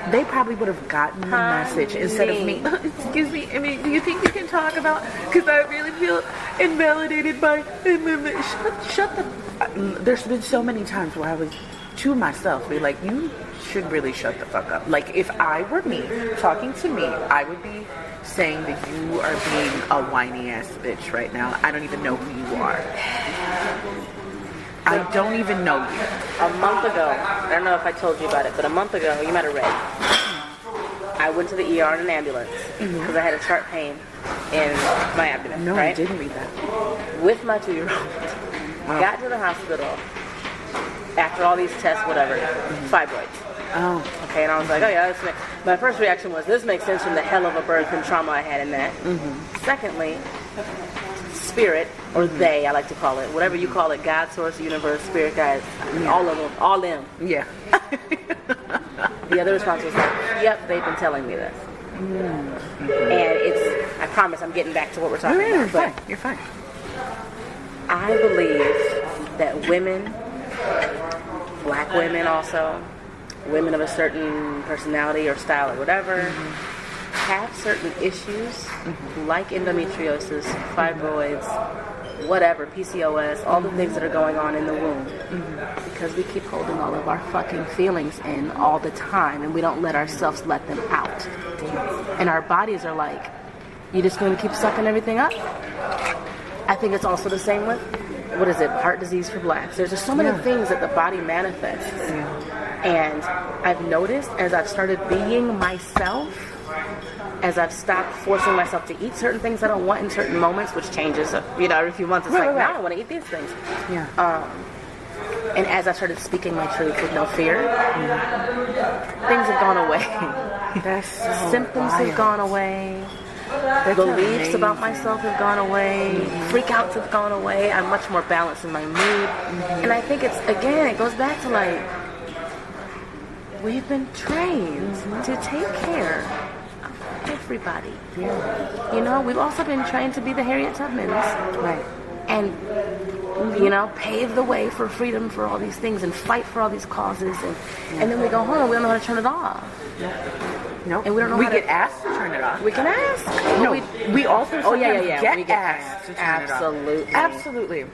they probably would have gotten the message instead of me. Excuse me, I mean, do you think you can talk about? Because I really feel invalidated by. Shut the. There's been so many times where I was to myself be like, you should really shut the fuck up. Like if I were me talking to me, I would be saying that you are being a whiny ass bitch right now. I don't even know who you are. I don't even know you. A month ago, I don't know if I told you about it, but a month ago, you might have read. I went to the ER in an ambulance because I had a sharp pain in my abdomen. No, right? I didn't read that. With my 2-year-old. Got to the hospital after all these tests, whatever, fibroids. Oh. Okay, and I was like, oh yeah, my first reaction was, this makes sense from the hell of a birth and trauma I had in that. Secondly, spirit, or they, I like to call it, whatever you call it, God, source, universe, spirit, guys, all of them, all them. Yeah. The other response was like, yep, they've been telling me this. And it's, I promise I'm getting back to what we're talking about. You're fine. I believe that women, black women also, women of a certain personality or style or whatever, have certain issues like endometriosis, fibroids, whatever, PCOS, all the things that are going on in the womb. Because we keep holding all of our fucking feelings in all the time and we don't let ourselves let them out. And our bodies are like, you just going to keep sucking everything up? I think it's also the same with, what is it, heart disease for blacks. There's just so many things that the body manifests. And I've noticed as I've started being myself, as I've stopped forcing myself to eat certain things I don't want in certain moments, which changes, every few months. It's like, now I want to eat these things. And as I started speaking my truth with no fear, things have gone away. That's so Symptoms wild. have gone away. That's Beliefs about amazing. myself have gone away. Freakouts have gone away. I'm much more balanced in my mood. And I think it's, again, it goes back to like, we've been trained to take care of everybody. Yeah. You know, we've also been trained to be the Harriet Tubmans. Right. And, you know, pave the way for freedom for all these things and fight for all these causes. And then we go home and we don't know how to turn it off. No. And we don't know we how to- get asked to turn it off. We can ask. No, we also sometimes get We asked to turn it off. Absolutely. Absolutely.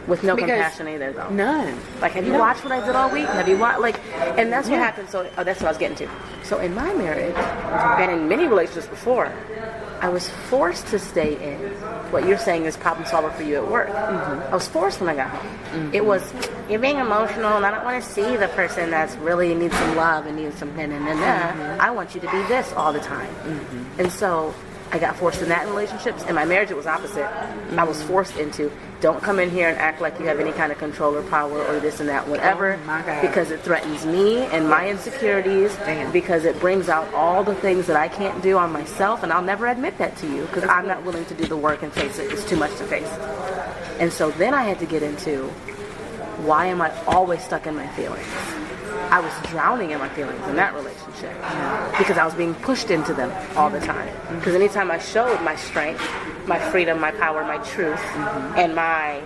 With no Because- compassion either, though. None. Like, have you watched what I did all week? Have you watched, like, and that's what happened. So, that's what I was getting to. So, in my marriage, and in many relationships before, I was forced to stay in what you're saying is problem solver for you at work. I was forced when I got home. It was, you're being emotional, and I don't want to see the person that's really needs some love and needs some I want you to be this all the time. And so, I got forced in that in relationships. In my marriage, it was opposite. I was forced into, don't come in here and act like you have any kind of control or power or this and that, whatever, Oh, my God. because it threatens me and my insecurities, Damn. because it brings out all the things that I can't do on myself, and I'll never admit that to you because I'm not willing to do the work and face it. It's too much to face. And so then I had to get into, why am I always stuck in my feelings? I was drowning in my feelings in that relationship because I was being pushed into them all the time. Because anytime I showed my strength, my freedom, my power, my truth, and I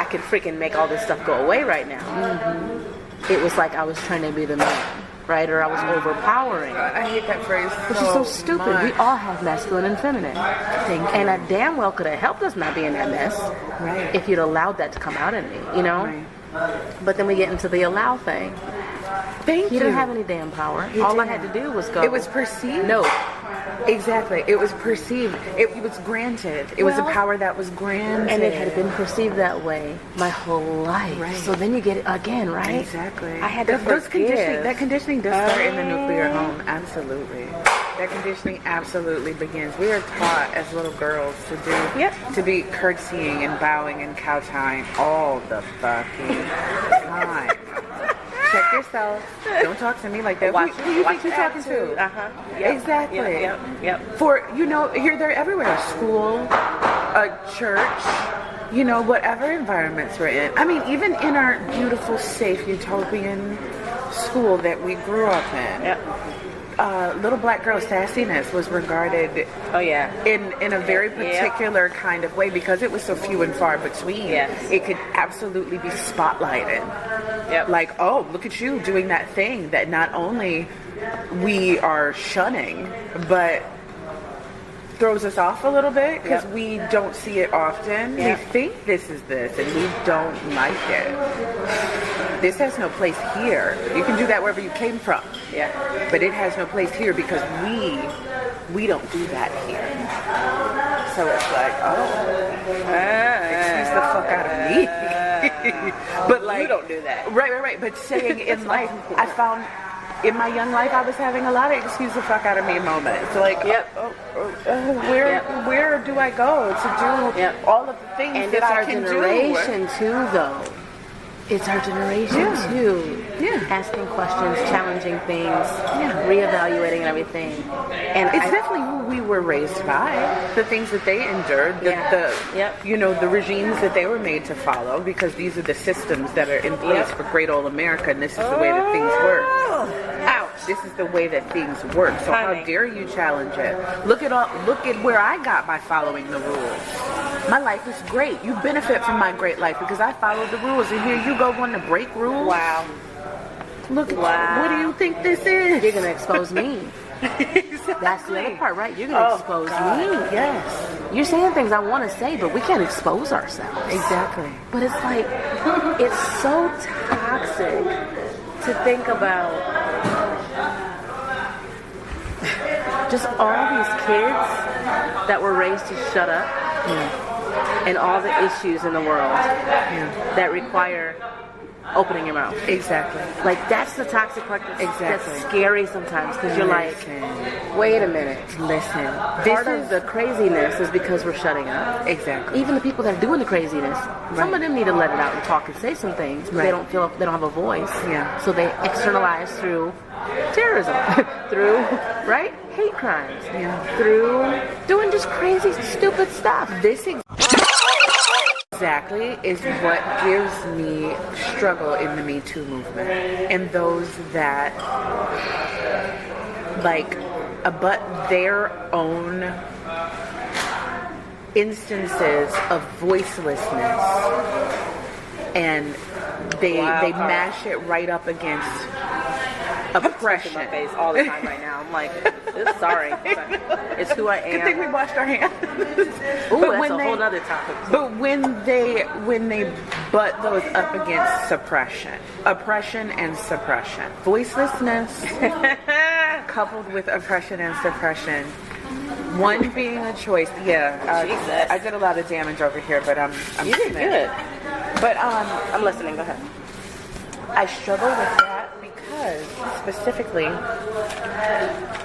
could freaking make all this stuff go away right now, it was like I was trying to be the man, right? Or I was overpowering. I hate that phrase. Which is so stupid. much. We all have masculine and feminine. Thank you. And I damn well could have helped us not be in that mess Right. if you'd allowed that to come out in me, you know? Right. But then we get into the allow thing. Thank He you. didn't have any damn power. He All I didn't. had to do was go. It was perceived. No. Exactly. It was perceived. It was granted. It was a Well, power that was granted. And it had been perceived that way my whole life. Right. So then you get it again, right? Exactly. I had to Those conditioning. forgive. That conditioning does start in the nuclear home. Absolutely. That conditioning absolutely begins. We are taught as little girls to do, to be curtsying and bowing and kowtowing all the fucking time. Check yourself. Don't talk to me like that. Who you think you're talking to? Exactly. Yep. For, you know, here, they're everywhere. A school, a church, you know, whatever environments we're in. I mean, even in our beautiful, safe, utopian school that we grew up in. Little black girl sassiness was regarded in a very particular kind of way because it was so few and far between. It could absolutely be spotlighted. Like, oh, look at you doing that thing that not only we are shunning, but throws us off a little bit because we don't see it often. We think this is this and we don't like it. This has no place here. You can do that wherever you came from. But it has no place here because we don't do that here. So it's like, excuse the fuck out of me. But like, you don't do that. Right. But saying in life, I found in my young life, I was having a lot of excuse the fuck out of me moments. Like, where do I go to do all of the things And that it's I our can generation too, though. It's our generation too. Asking questions, challenging things, reevaluating and everything. And It's definitely who we were raised by. The things that they endured, you know, the regimes that they were made to follow, because these are the systems that are in place for great old America, and this is the way that things work. Ouch! This is the way that things work. So how dare you challenge it? Look at where I got by following the rules. My life is great. You benefit from my great life because I followed the rules, and here you go wanting to break rules. wow. Look, what do you think this is? You're going to expose me. Exactly. That's the other part, right? You're going to expose me. Yes. You're saying things I want to say, but we can't expose ourselves. Exactly. But it's like, it's so toxic to think about just all these kids that were raised to shut up and all the issues in the world that require opening your mouth. Exactly. Like, that's the toxic part that's, Exactly. that's scary sometimes, because you're like, wait a minute. Listen. Part of the craziness is because we're shutting up. Exactly. Even the people that are doing the craziness, some of them need to let it out and talk and say some things, but they don't feel, they don't have a voice. Yeah. So they externalize through terrorism, through, right? Hate crimes. Yeah. Through doing just crazy, stupid stuff. This exactly is what gives me struggle in the Me Too movement, and those that like abut their own instances of voicelessness, and they mash it right up against oppression. My face all the time right now. I'm like, sorry. It's who I am. Good thing we washed our hands. Ooh, that's a whole other topic. But when they butt those up against oppression and suppression, voicelessness coupled with oppression and suppression, one being a choice. Yeah, I did a lot of damage over here, but I'm you did good. But I'm listening. Go ahead. I struggle with that because specifically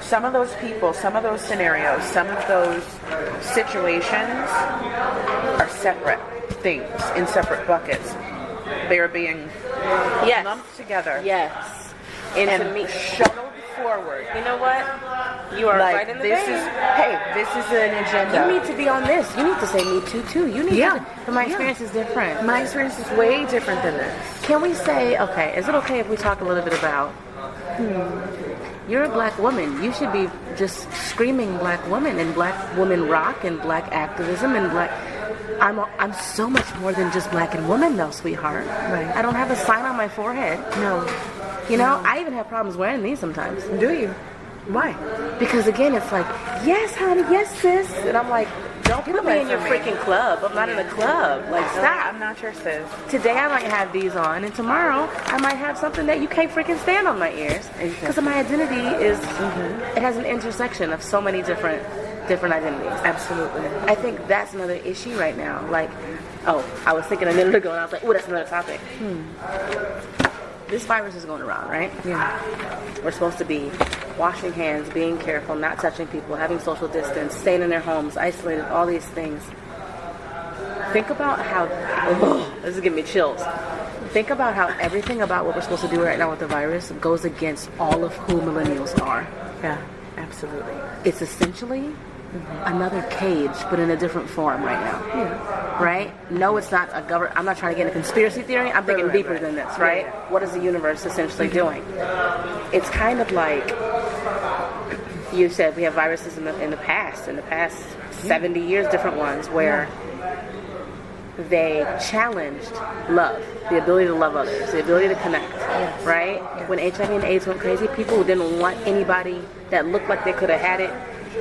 some of those people, some of those scenarios, some of those situations are separate things in separate buckets. They are being lumped together. Yes. Into me. Shuttled forward. You know what? You are like, right in the this vein. this is an agenda. You need to be on this. You need to say me too. You need to. But my experience is different. My experience is way different than this. Can we say, okay, is it okay if we talk a little bit about, you're a black woman. You should be just screaming black woman and black woman rock and black activism and black... I'm so much more than just black and woman though, sweetheart. Right. I don't have a sign on my forehead. No. You know, I even have problems wearing these sometimes. Do you? Why? Because again, it's like, yes, honey, yes, sis. And I'm like, don't put me in your freaking club. I'm not in a club. Like, stop. I'm not your sis. Today I might have these on, and tomorrow I might have something that you can't freaking stand on my ears. Because my identity is, it has an intersection of so many different identities. Absolutely. I think that's another issue right now. Like, I was thinking a minute ago, and I was like, that's another topic. This virus is going around, right? Yeah. We're supposed to be washing hands, being careful, not touching people, having social distance, staying in their homes, isolated, all these things. Think about how, this is giving me chills. Think about how everything about what we're supposed to do right now with the virus goes against all of who millennials are. Yeah, absolutely. It's essentially another cage, but in a different form right now. Yeah. Right? No, it's not a government. I'm not trying to get into conspiracy theory. I'm thinking deeper than this, right? Yeah. What is the universe essentially doing? It's kind of like you said, we have viruses in the past 70 years, different ones, where they challenged love, the ability to love others, the ability to connect, right? Yes. When HIV and AIDS went crazy, people didn't want anybody that looked like they could have had it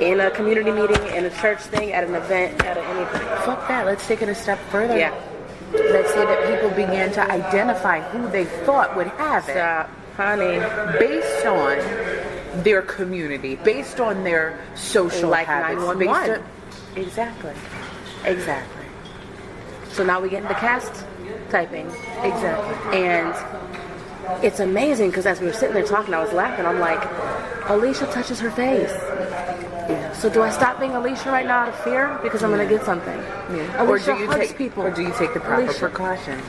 in a community meeting, in a church thing, at an event, at anything. Fuck that. Let's take it a step further. Yeah. Let's say that people began to identify who they thought would have it. Stop, honey. Based on their community, based on their social like habits. 911. Exactly. So now we get into cast typing. Exactly. And it's amazing because as we were sitting there talking, I was laughing. I'm like, Alicia touches her face. Yeah. So do I stop being Alicia right now out of fear because I'm going to get something? Yeah. Alicia Or do you hugs take people. Or do you take the proper Alicia. precaution?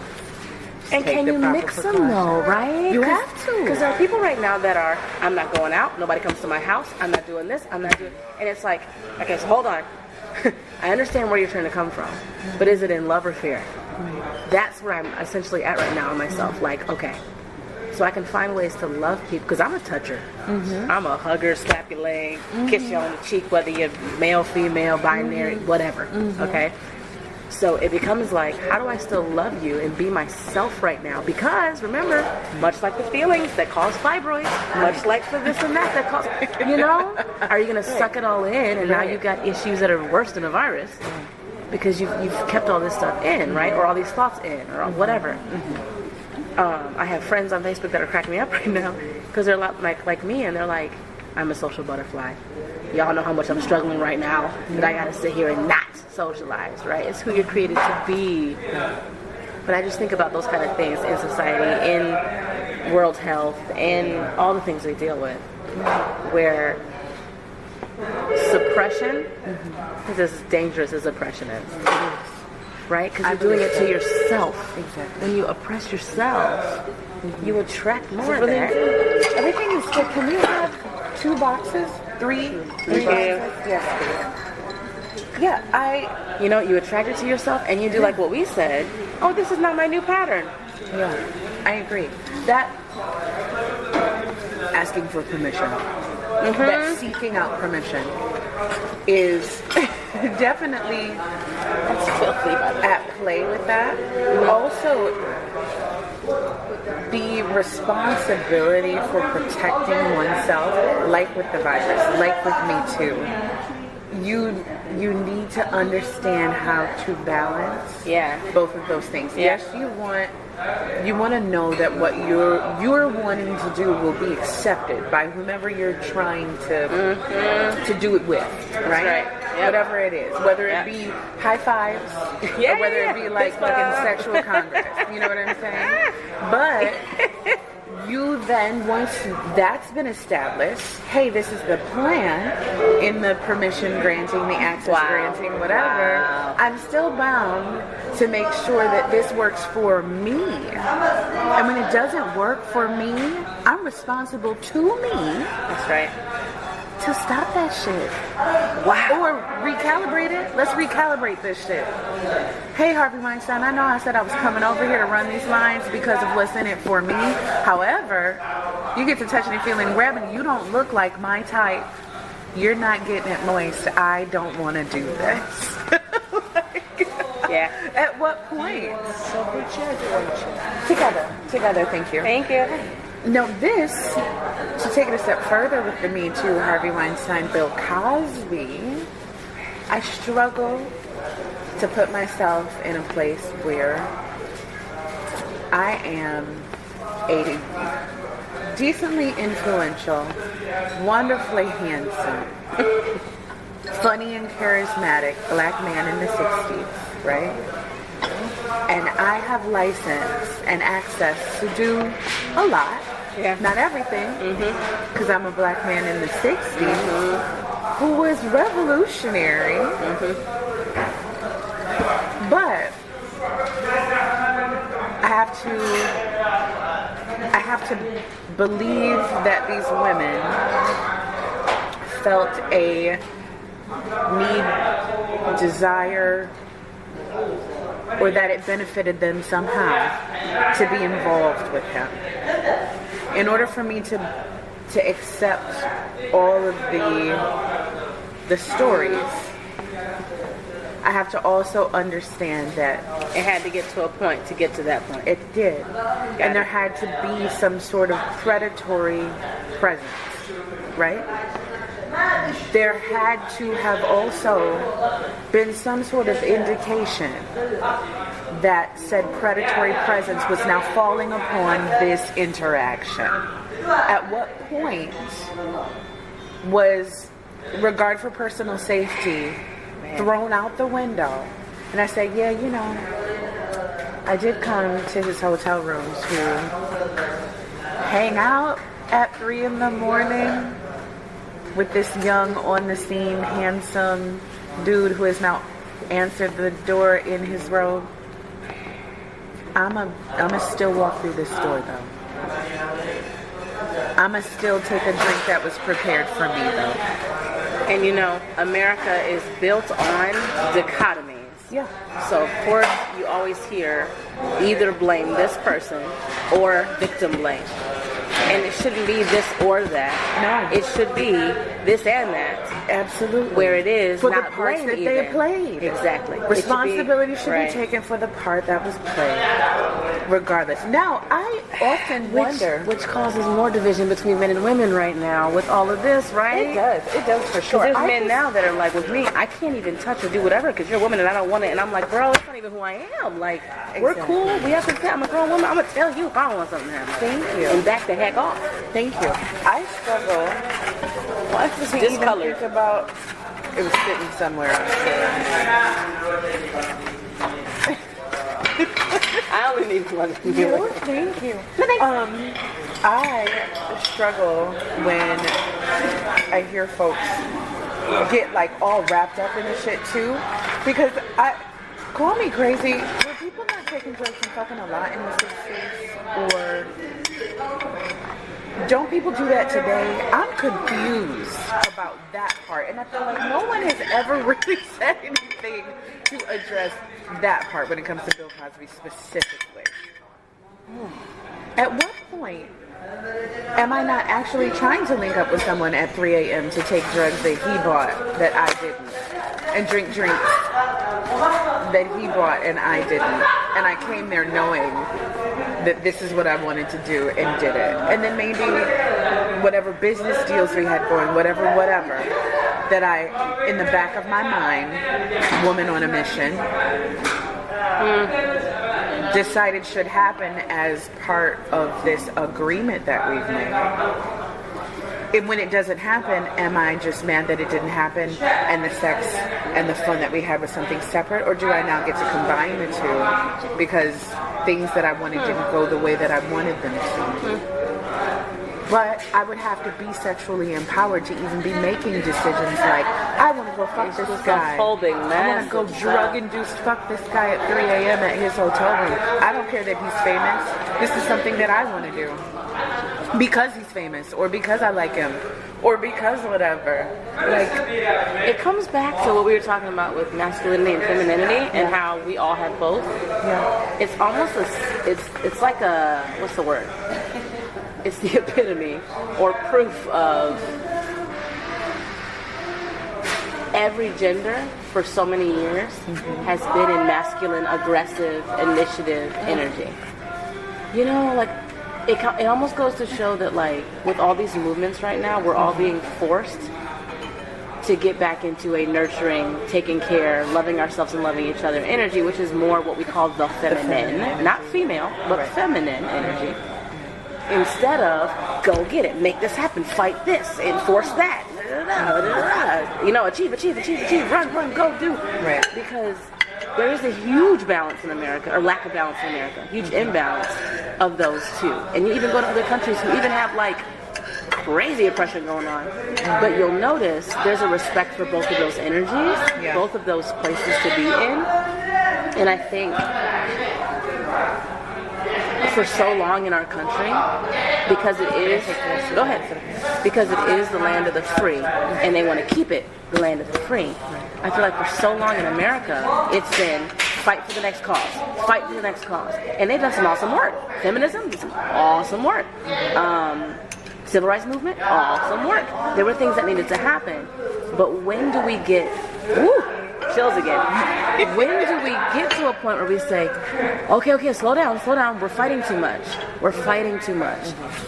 And can you mix them though, right? You have to. Because there are people right now that are, I'm not going out, nobody comes to my house, I'm not doing this, I'm not doing, and it's like, okay, so hold on. I understand where you're trying to come from, but is it in love or fear? That's where I'm essentially at right now in myself. Like, okay, so I can find ways to love people, because I'm a toucher. I'm a hugger, slap your leg, kiss you on the cheek, whether you're male, female, binary, whatever, okay? So it becomes like, how do I still love you and be myself right now? Because remember, much like the feelings that cause fibroids, much like the this and that cause, you know, are you going to suck it all in and now you've got issues that are worse than a virus because you've kept all this stuff in, right? Or all these thoughts in or whatever. I have friends on Facebook that are cracking me up right now because they're a lot like me, and they're like, I'm a social butterfly. Y'all know how much I'm struggling right now that I gotta sit here and not socialize, right? It's who you're created to be. But I just think about those kind of things in society, in world health, in all the things we deal with, where suppression is as dangerous as oppression is. Right? Because you're doing it to yourself. Exactly. When you oppress yourself, you attract more of that. Everything is good. Can we have 2 boxes? 3 boxes? Yes, please. Yeah, You know, you attract it to yourself, and you do like what we said. Oh, this is not my new pattern. Yeah, I agree. That asking for permission, that seeking out permission is definitely That's filthy. at play with that. Also, the responsibility for protecting oneself, like with the virus, like with Me Too, you need to understand how to balance both of those things. Yeah. Yes, you want to know that what you're wanting to do will be accepted by whomever you're trying to do it with, right? right. Yep. Whatever it is, whether it be high fives or whether it be like fucking sexual congress, you know what I'm saying? But you then, once that's been established, hey, this is the plan in the permission granting, the access granting, whatever, I'm still bound to make sure that this works for me. And when it doesn't work for me, I'm responsible to me. That's right. To stop that shit. Wow. Or recalibrate it. Let's recalibrate this shit. Hey, Harvey Weinstein, I know I said I was coming over here to run these lines because of what's in it for me. However, you get to touching and feeling, grabbing. You don't look like my type. You're not getting it moist. I don't want to do this. At what point? Together, thank you. Thank you. Now this, to take it a step further with the Me Too, Harvey Weinstein, Bill Cosby, I struggle to put myself in a place where I am a decently influential, wonderfully handsome, funny and charismatic black man in the 60s, right? And I have license and access to do a lot. Yeah. Not everything, because I'm a black man in the 60s who was revolutionary. But I have to believe that these women felt a need, desire, or that it benefited them somehow to be involved with him. In order for me to accept all of the stories, I have to also understand that It had to get to a point to get to that point. it did. And there had to be some sort of predatory presence, right? There had to have also been some sort of indication that said predatory presence was now falling upon this interaction. At what point was regard for personal safety thrown out the window? And I said, yeah, you know, I did come to his hotel room to hang out at 3 a.m. with this young, on the scene, handsome dude who has now answered the door in his robe. I'ma still walk through this door though. I'ma still take a drink that was prepared for me though. And you know, America is built on dichotomies. Yeah. So of course you always hear either blame this person or victim blame. And it shouldn't be this or that. No. It should be this and that. Absolutely. Where it is for not the parts blame that they either. played. Exactly. Responsibility should right. be taken for the part that was played, regardless. Now, I often wonder, which causes more division between men and women right now with all of this, right? It does for sure. There's men now that are like, with me, I can't even touch or do whatever because you're a woman and I don't want it. And I'm like, bro, that's not even who I am. Like, we're cool. We have consent. I'm a grown woman. I'm gonna tell you if I don't want something to happen. Thank you. And back the heck off. Thank you. I struggle. Why is this to even discolored? think about. It was sitting somewhere on the floor. I I only need one. Thank you. I struggle when I hear folks get like all wrapped up in the shit too, because call me crazy. Were people not taking drugs and fucking a lot in the 60s, or don't people do that today? I'm confused about that part, and I feel like no one has ever really said anything to address that part when it comes to Bill Cosby specifically. At what point am I not actually trying to link up with someone at 3 a.m. to take drugs that he bought that I didn't, and drink drinks that he bought and I didn't, and I came there knowing that this is what I wanted to do and did it, and then maybe whatever business deals we had going, whatever, that I, in the back of my mind, woman on a mission, decided should happen as part of this agreement that we've made. And when it doesn't happen, am I just mad that it didn't happen and the sex and the fun that we had was something separate? Or do I now get to combine the two because things that I wanted didn't go the way that I wanted them to? But I would have to be sexually empowered to even be making decisions like, I want to go fuck this guy. I want to go drug-induced fuck this guy at 3 a.m. at his hotel room. I don't care that he's famous. This is something that I want to do. Because he's famous, or because I like him, or because whatever. Like, it comes back to what we were talking about with masculinity and femininity, and how we all have both. Yeah. It's almost it's like a, what's the word? It's the epitome or proof of every gender for so many years has been in masculine, aggressive, initiative energy. You know, like, it almost goes to show that, like, with all these movements right now, we're all being forced to get back into a nurturing, taking care, loving ourselves and loving each other energy, which is more what we call the feminine, not female, but feminine energy. Instead of, go get it, make this happen, fight this, enforce that, you know, achieve, run, go, do. Right. Because there is a huge balance in America, or lack of balance in America, huge imbalance of those two. And you even go to other countries who even have, like, crazy oppression going on. But you'll notice there's a respect for both of those energies, both of those places to be in. And I think for so long in our country, because it is, go ahead, because it is the land of the free, and they want to keep it the land of the free. I feel like for so long in America, it's been fight for the next cause, and they've done some awesome work. Feminism, some awesome work. Civil rights movement, awesome work. There were things that needed to happen, but when do we get, chills again. When do we get to a point where we say, okay, slow down, we're fighting too much.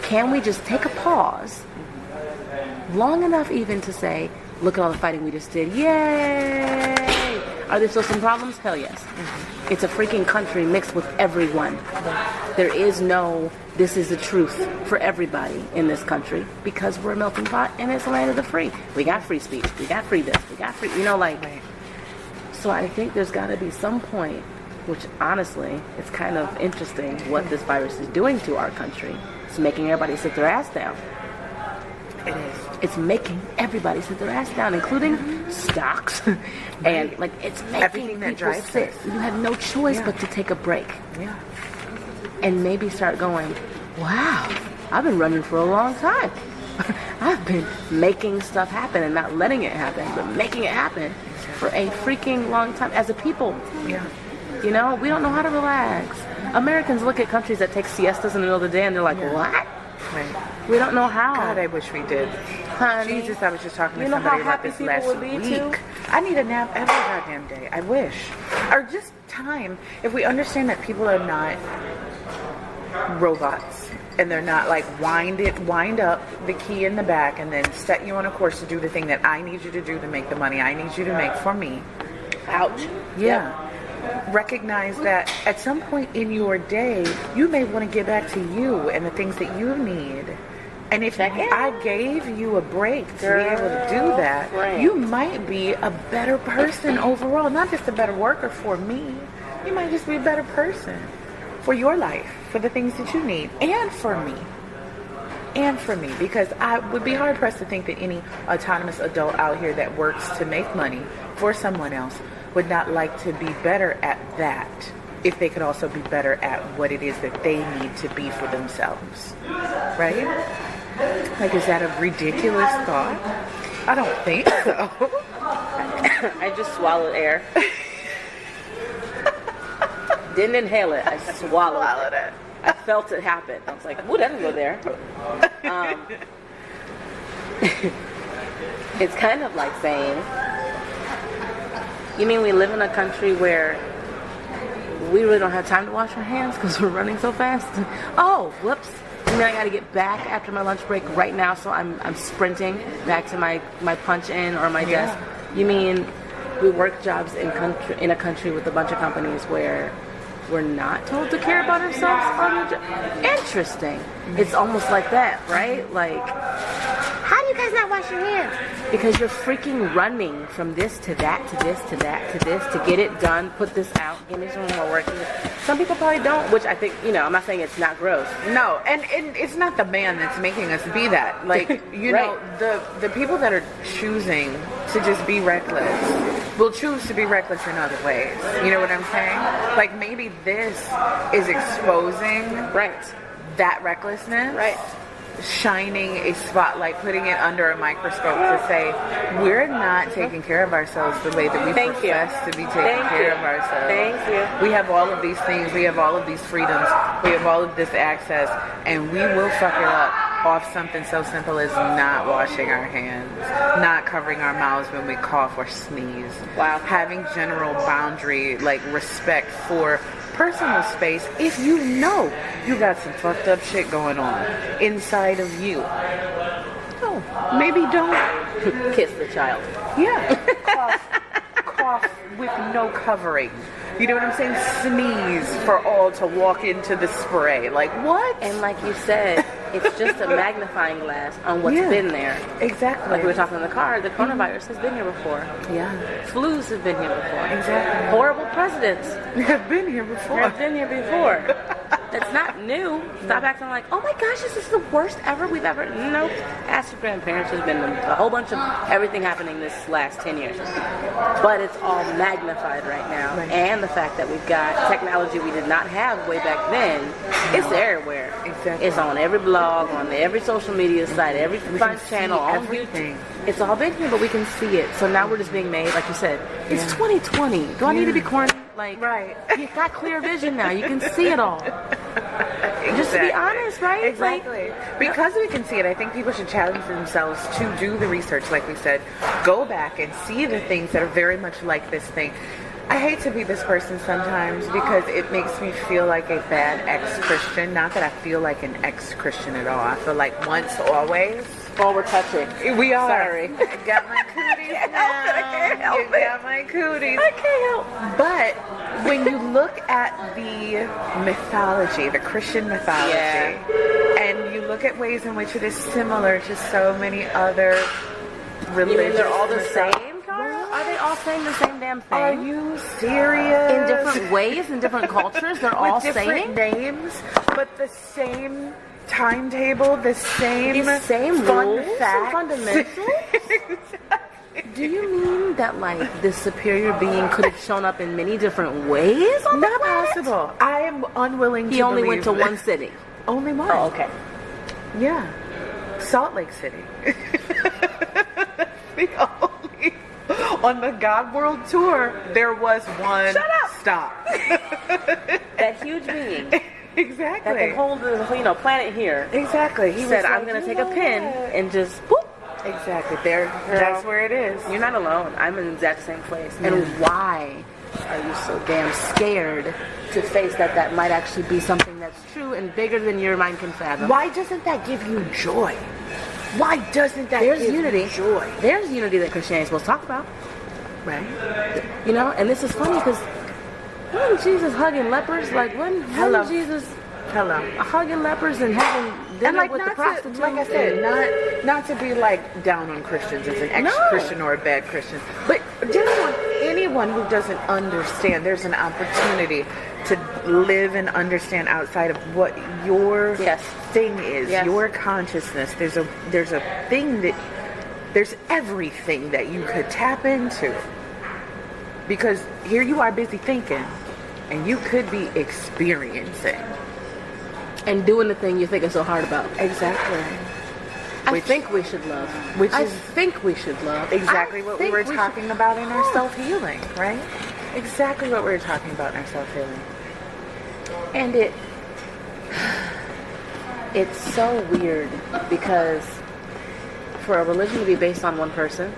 Can we just take a pause long enough even to say, look at all the fighting we just did, yay! Are there still some problems? Hell yes. It's a freaking country mixed with everyone. There is no, this is the truth for everybody in this country, because we're a melting pot and it's the land of the free. We got free speech, we got free this, we got free, you know, like... So I think there's got to be some point, which honestly, it's kind of interesting what this virus is doing to our country. It's making everybody sit their ass down. It is. It's making everybody sit their ass down, including stocks. And, like, it's making everything that people drives sit. us. You have no choice but to take a break. Yeah. And maybe start going, wow, I've been running for a long time. I've been making stuff happen and not letting it happen, but making it happen for a freaking long time as a people. Yeah. You know, we don't know how to relax. Americans look at countries that take siestas in the middle of the day and they're like, what? Right. We don't know how. God, I wish we did. Honey, Jesus, I was just talking to you know somebody how about happy this people last would be week. too? I need a nap every goddamn day. I wish. Or just time. If we understand that people are not robots, and they're not like wind up the key in the back and then set you on a course to do the thing that I need you to do to make the money I need you to make for me. Ouch. Yeah. Recognize that at some point in your day, you may want to get back to you and the things that you need. And if I gave you a break to be able to do that, you might be a better person overall. Not just a better worker for me. You might just be a better person. for your life, for the things that you need, and for me. And for me, because I would be hard pressed to think that any autonomous adult out here that works to make money for someone else would not like to be better at that if they could also be better at what it is that they need to be for themselves. Right? Like, is that a ridiculous thought? I don't think so. I just swallowed air. Didn't inhale it. I swallowed it. I felt it happen. I was like, ooh, that didn't go there. It's kind of like saying, you mean we live in a country where we really don't have time to wash our hands because we're running so fast? Oh, whoops. You mean I got to get back after my lunch break right now, so I'm sprinting back to my punch in or my desk? You mean we work jobs in a country with a bunch of companies where we're not told to care about ourselves on the job? Interesting. It's almost like that, right? Like, how do you guys not wash your hands? Because you're freaking running from this to that to this to that to this to get it done, put this out, give me some more work. Some people probably don't, which I think, I'm not saying it's not gross. No, and it's not the man that's making us be that. Like, you Right. know, the people that are choosing to just be reckless will choose to be reckless in other ways. You know what I'm saying? Like, maybe this is exposing that recklessness. Right. Shining a spotlight, putting it under a microscope to say, we're not taking care of ourselves the way that we profess to be taking care of ourselves. Thank you. We have all of these things, we have all of these freedoms, we have all of this access, and we will fuck it up off something so simple as not washing our hands, not covering our mouths when we cough or sneeze. Wow. Having general boundary, like respect for personal space if you know you got some fucked up shit going on inside of you. No, maybe don't. Kiss the child. Yeah. Cough with no covering. You know what I'm saying? Sneeze for all to walk into the spray. Like, what? And like you said, it's just a magnifying glass on what's been there. Exactly. Like we were talking in the car, the coronavirus has been here before. Yeah. Flus have been here before. Exactly. Horrible presidents Have been here before. have been here before. That's not new. Stop acting like, oh my gosh, this is the worst ever we've ever. Nope. Ask your grandparents. There's been a whole bunch of everything happening this last 10 years. But it's all magnified right now. Right. And the fact that we've got technology we did not have way back then, it's everywhere. Exactly. It's on every blog, on every social media site, every fun channel, on everything. YouTube. It's all been here, but we can see it. So now we're just being made, like you said, it's 2020. Do I need to be quarantined? Like, Right. You got clear vision now. You can see it all. Just to be honest, right? Exactly. Because we can see it, I think people should challenge themselves to do the research, like we said. Go back and see the things that are very much like this thing. I hate to be this person sometimes because it makes me feel like a bad ex-Christian. Not that I feel like an ex-Christian at all. I feel like once, always. Oh, we're touching. We are. Sorry. I got my cooties now. I can't help You got my cooties. I can't help. But when you look at the mythology, the Christian mythology, and you look at ways in which it is similar to so many other religions. You mean they're all the same, Carra? Are they all saying the same damn thing? Are you serious? In different ways, in different cultures, they're all With different saying names, but the same timetable, the same rules and facts. fundamentals? Do you mean that like this superior being could have shown up in many different ways on the Not planet? possible. I am unwilling to He only believe went to this. one city. Only one. Oh, okay. Yeah. Salt Lake City. The only, on the God World Tour, there was one Shut up. stop. That huge being Exactly. that can hold the planet here. Exactly. He said, "I'm going to take a pin and just boop." Exactly. There. That's where it is. You're not alone. I'm in the exact same place. And why are you so damn scared to face that might actually be something that's true and bigger than your mind can fathom? Why doesn't that give you joy? Why doesn't that There's give unity. you joy? There's unity that Christianity is supposed to talk about. Right. You know, and this is funny because when Jesus hugging lepers, like when Hello. Jesus Hello. hugging lepers and having dinner And like with the not prostitute, to, like I said, not to be like down on Christians as an ex-Christian or a bad Christian, but just on anyone who doesn't understand, there's an opportunity to live and understand outside of what your Yes. thing is, Yes. your consciousness. There's a thing that there's everything that you could tap into. Because here you are busy thinking, and you could be experiencing. And doing the thing you're thinking so hard about. Exactly. I think we should love. I think we should love. Exactly I what we think were should- talking about in our self-healing, right? Exactly what we were talking about in our self-healing. And it's so weird because for a religion to be based on one person,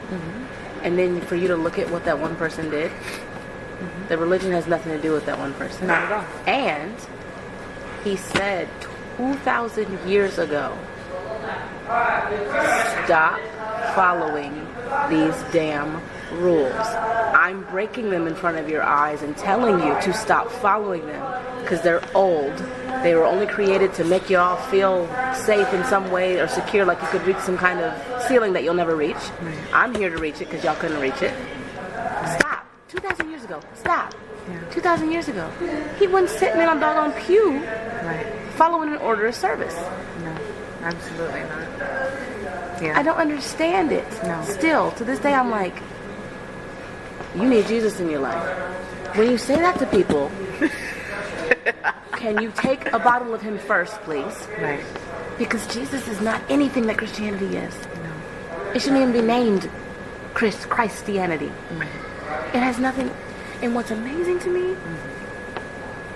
and then for you to look at what that one person did, the religion has nothing to do with that one person. Not at all. And he said 2,000 years ago, stop following these damn rules. I'm breaking them in front of your eyes and telling you to stop following them because they're old. They were only created to make you all feel safe in some way or secure, like you could reach some kind of ceiling that you'll never reach. Right. I'm here to reach it because y'all couldn't reach it. Stop. 2,000 years ago. Stop. Yeah. 2,000 years ago. He wasn't sitting in a doggone pew Right. following an order of service. No, absolutely not. Yeah. I don't understand it. No. Still, to this day, I'm like, you need Jesus in your life. When you say that to people, can you take a bottle of him first, please? Right. Because Jesus is not anything that Christianity is. No. It shouldn't even be named Christianity. Right. It has nothing. And what's amazing to me,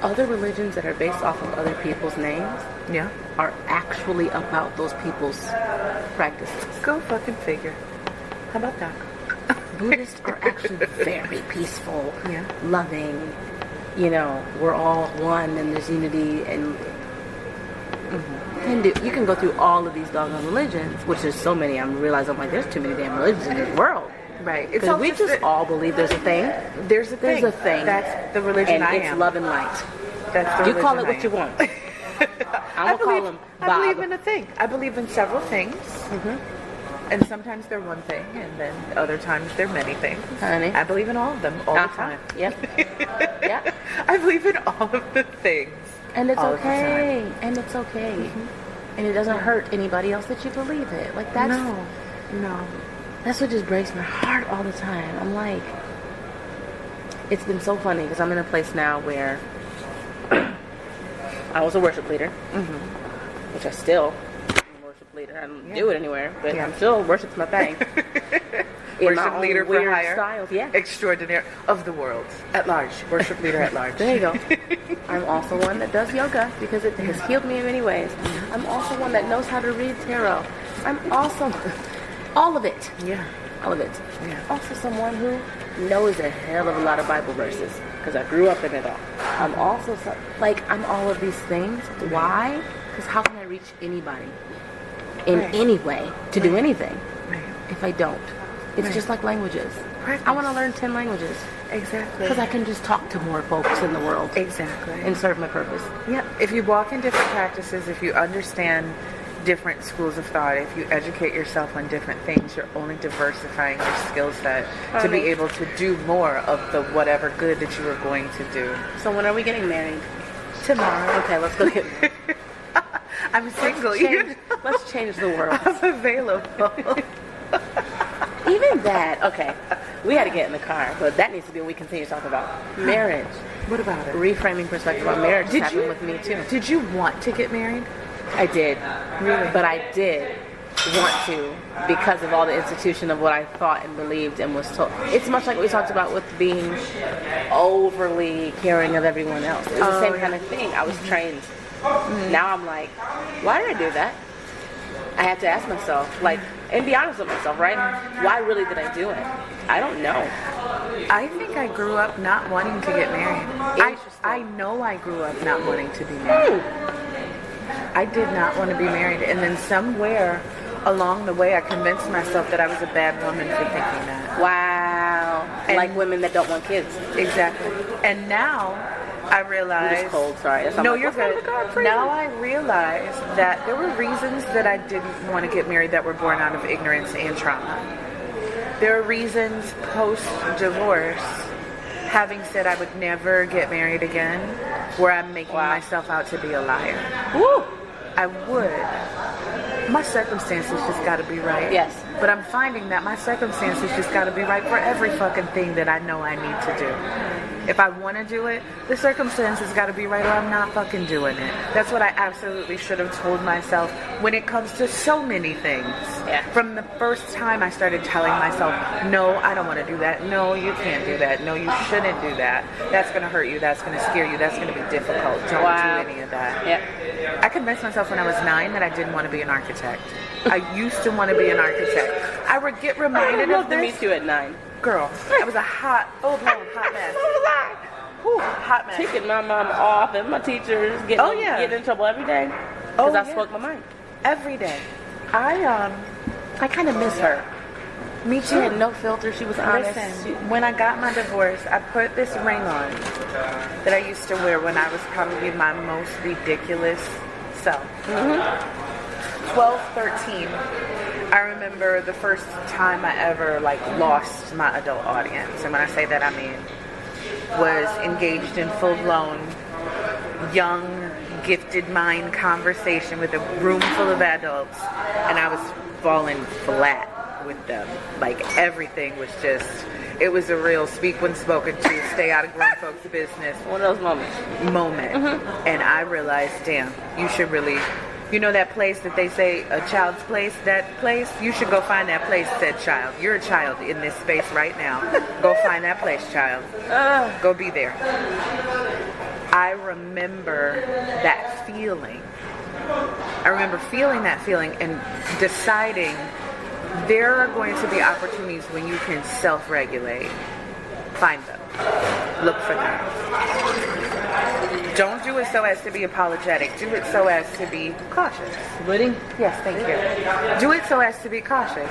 other religions that are based off of other people's names Yeah. are actually about those people's practices. Go fucking figure. How about that? Buddhists are actually very peaceful, Yeah. loving. You know, we're all one and there's unity. And you can go through all of these doggone religions, which there's so many. I'm realizing I'm like, there's too many damn religions in this world. Right. Because we just all believe there's a thing. There's a thing. There's a thing. That's the religion And I it's am. love and light. That's the You call it religion what you I am. want. I'm going to call them Bob. I believe in a thing. I believe in several things. And sometimes they're one thing, and then other times they're many things. Honey. I believe in all of them all the time. Yep. Yep. I believe in all of the things. And it's all of the time. okay. And it's okay. And it doesn't hurt anybody else that you believe it. Like that's No. that's what just breaks my heart all the time. I'm like, it's been so funny because I'm in a place now where I was a worship leader, which I still am a worship leader. I don't do it anywhere, but I'm still worship's my thing. In my Worship own leader for weird hire. styles, yeah. Extraordinary of the world at large. Worship leader at large. There you go. I'm also one that does yoga because it has healed me in many ways. I'm also one that knows how to read tarot. I'm also all of it. Yeah. All of it. Yeah. Also someone who knows a hell of a lot of Bible verses because I grew up in it all. I'm also I'm all of these things. Why? Because how can I reach anybody in any way to do anything if I don't? It's just like languages. Practice. I want to learn 10 languages Exactly. because I can just talk to more folks in the world Exactly. and serve my purpose. Yeah, if you walk in different practices, if you understand different schools of thought, if you educate yourself on different things, you're only diversifying your skill set to be able to do more of the whatever good that you are going to do. So when are we getting married? Tomorrow. Okay, let's go get. I'm single. Let's change the world. I'm available. Even that. Okay, we had to get in the car, but that needs to be what we continue to talk about. Marriage. What about it? Reframing perspective on marriage is happening with me too. Did you want to get married? I did. Really? But I did want to because of all the institution of what I thought and believed and was told. It's much like what we talked about with being overly caring of everyone else. It was the same kind of thing. I was trained. Now I'm like, why did I do that? I have to ask myself, and be honest with myself, right? Why really did I do it? I don't know. I think I grew up not wanting to get married. Interesting. I know I grew up not wanting to be married. I did not want to be married, and then somewhere along the way I convinced myself that I was a bad woman for thinking that. Wow. And- like women that don't want kids. Exactly. And now I realize... I'm just cold, sorry. That's No, like, you're what's wrong with the car? good. Now I realize that there were reasons that I didn't want to get married that were born out of ignorance and trauma. There are reasons post-divorce, having said I would never get married again, where I'm making Wow. myself out to be a liar. Woo! I would. My circumstances just got to be right. Yes. But I'm finding that my circumstances just got to be right for every fucking thing that I know I need to do. If I want to do it, the circumstances got to be right or I'm not fucking doing it. That's what I absolutely should have told myself when it comes to so many things. Yeah. From the first time I started telling myself, no, I don't want to do that. No, you can't do that. No, you shouldn't do that. That's going to hurt you. That's going to scare you. That's going to be difficult. Don't do any of that. Yeah. I convinced myself when I was 9 that I didn't want to be an architect. I used to want to be an architect. I would get reminded I'd of love to this. meet you at 9. Girl, I was a full-blown hot mess. Whew, hot mess. Ticking my mom off and my teachers getting in trouble every day because I spoke my mind. Every day. I kind of miss her. Me too. She had no filter. She was honest. Listen, when I got my divorce, I put this ring on that I used to wear when I was probably my most ridiculous self. 12, 13. I remember the first time I ever lost my adult audience. And when I say that, I mean was engaged in full-blown, young, gifted mind conversation with a room full of adults. And I was falling flat with them. Everything was just, it was a real speak when spoken to, stay out of grown folks' business. One of those moments. And I realized, damn, you should really, you know that place that they say, a child's place, that place? You should go find that place, said child. You're a child in this space right now. Go find that place, child. Go be there. I remember that feeling. I remember feeling that feeling and deciding there are going to be opportunities when you can self-regulate. Find them. Look for them. Don't do it so as to be apologetic. Do it so as to be cautious. Wedding? Yes, thank you. Do it so as to be cautious,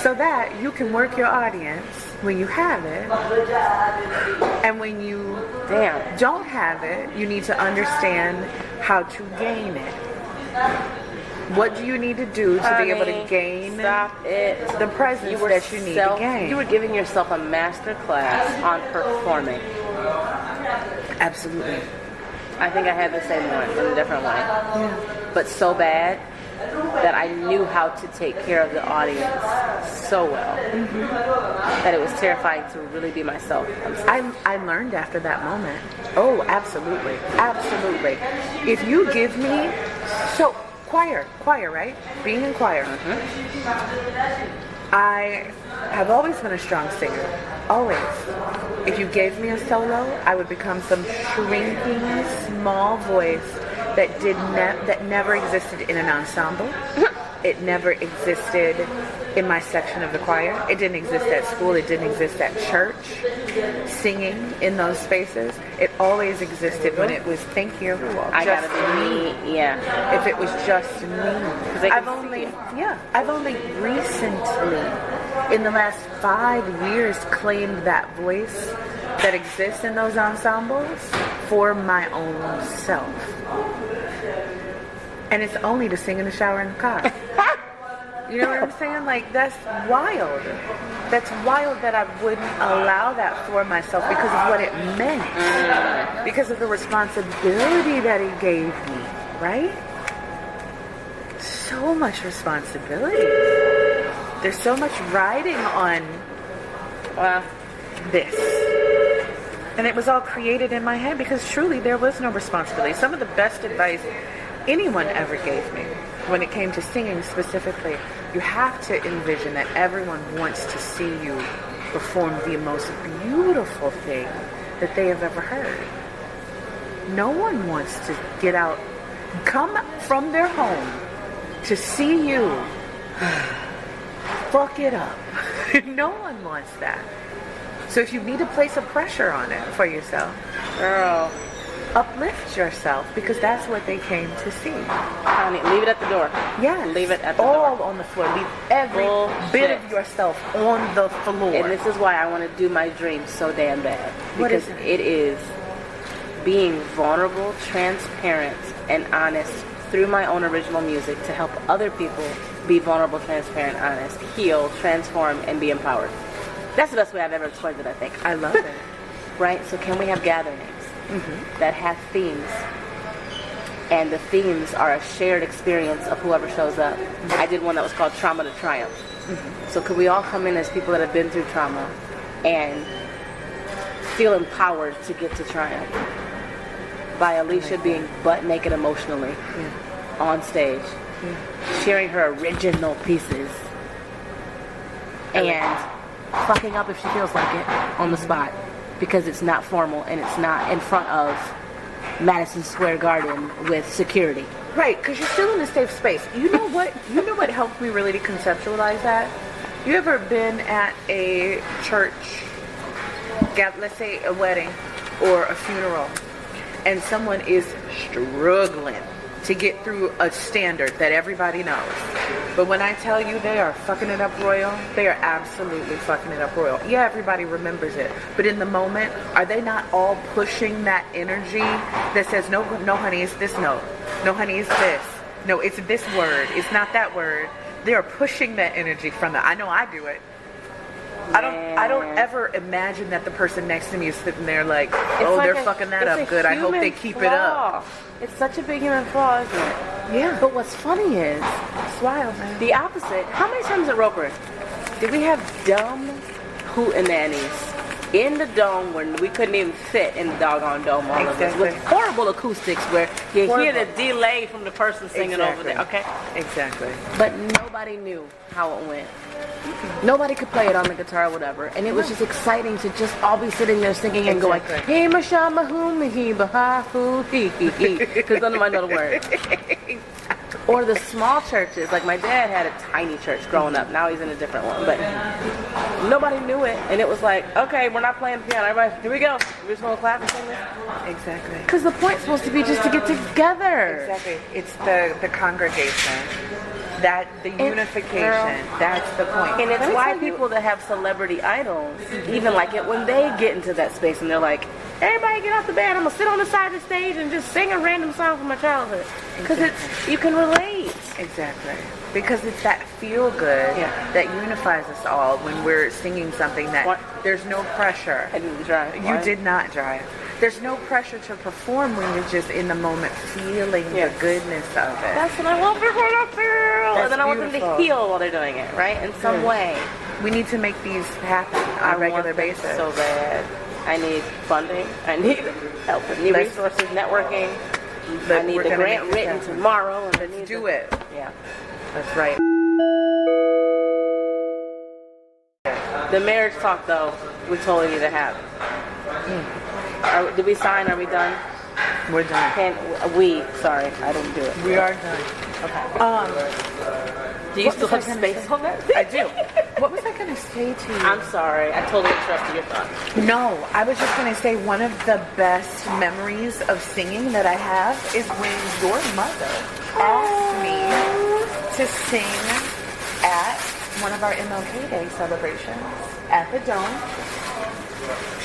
so that you can work your audience when you have it, and when you don't have it, you need to understand how to gain it. What do you need to do to be able to gain the presence that you need to gain? You were giving yourself a master class on performing. Absolutely. I think I had the same one in a different way. But so bad that I knew how to take care of the audience so well that it was terrifying to really be myself. I learned after that moment. Oh, absolutely. Absolutely. If you give me... So, choir, right? Being in choir. I have always been a strong singer. Always. If you gave me a solo, I would become some shrinking, small voice that never existed in an ensemble. It never existed in my section of the choir. It didn't exist at school. It didn't exist at church. Singing in those spaces. It always existed when it was, thank you, I just gotta be me. Yeah. If it was just me. I've only recently, in the last 5 years, claimed that voice that exists in those ensembles for my own self. And it's only to sing in the shower in the car. You know what I'm saying? That's wild. That's wild that I wouldn't allow that for myself because of what it meant. Because of the responsibility that it gave me, right? So much responsibility. There's so much riding on this. And it was all created in my head because truly there was no responsibility. Some of the best advice anyone ever gave me when it came to singing specifically, you have to envision that everyone wants to see you perform the most beautiful thing that they have ever heard. No one wants to come from their home to see you fuck it up. No one wants that. So if you need to place a pressure on it for yourself, girl, uplift yourself because that's what they came to see. Honey, leave it at the door. Yeah, leave it at the all door. On the floor. Leave every bit of yourself on the floor. And this is why I want to do my dream so damn bad. What Because is it? It is being vulnerable, transparent, and honest through my own original music to help other people be vulnerable, transparent, honest, heal, transform, and be empowered. That's the best way I've ever explained it, I think. I love it. Right? So can we have gatherings? that have themes. And the themes are a shared experience of whoever shows up. I did one that was called Trauma to Triumph. So could we all come in as people that have been through trauma and feel empowered to get to triumph? By Alicia being butt naked emotionally on stage, sharing her original pieces, and fucking up if she feels like it on the spot, because it's not formal and it's not in front of Madison Square Garden with security. Right, because you're still in a safe space. You know what? You know what helped me really to conceptualize that? You ever been at a church, let's say a wedding or a funeral, and someone is struggling to get through a standard that everybody knows? But when I tell you they are fucking it up royal, they are absolutely fucking it up royal. Yeah, everybody remembers it. But in the moment, are they not all pushing that energy that says, no, honey, it's this note. No, honey, it's this. No, it's this word. It's not that word. They are pushing that energy from the, I know I do it. I don't ever imagine that the person next to me is sitting there like, oh, like they're fucking that up good. I hope they keep it up. It's such a big human flaw, isn't it? Yeah. But what's funny is, it's wild, man. The opposite. How many times at Roper did we have dumb hootenannies in the dome when we couldn't even fit in the doggone dome, all of us, with horrible acoustics where you hear the delay from the person singing over there, okay? Exactly. But nobody knew how it went. Nobody could play it on the guitar or whatever, and it was just exciting to just all be sitting there singing and going, hey, mashama hoo he baha hoo he, because none of my know the words. Or the small churches, like my dad had a tiny church growing up. Now he's in a different one, but nobody knew it, and it was like, okay, we're not playing the piano. Everybody, here we go. We're just gonna clap and sing this. Exactly. Because the point's supposed to be just to get together. Exactly. It's the congregation. That the unification, that's the point. And it's why people that have celebrity idols even like it when they get into that space and they're like, everybody get off the bed, I'm gonna sit on the side of the stage and just sing a random song from my childhood. Because you can relate. Exactly. Because it's that feel good that unifies us all when we're singing something that there's no pressure. I didn't drive. You did not drive. There's no pressure to perform when you're just in the moment feeling the goodness of it. That's what I want people to feel. That's and then I want them to heal while they're doing it, right? In some way. We need to make these happen on a regular basis. So bad. I need funding. I need help with new resources, networking. I need the grant written tomorrow. And Let's do it. Yeah. That's right. The marriage talk, though, we totally need to have. Did we sign? Are we done? We're done. Sorry, I didn't do it. We are done. Okay. Do you still have space on that? I do. What was I going to say to you? I'm sorry. I totally interrupted your thoughts. No, I was just going to say one of the best memories of singing that I have is when your mother asked me to sing at one of our MLK Day celebrations at the Dome.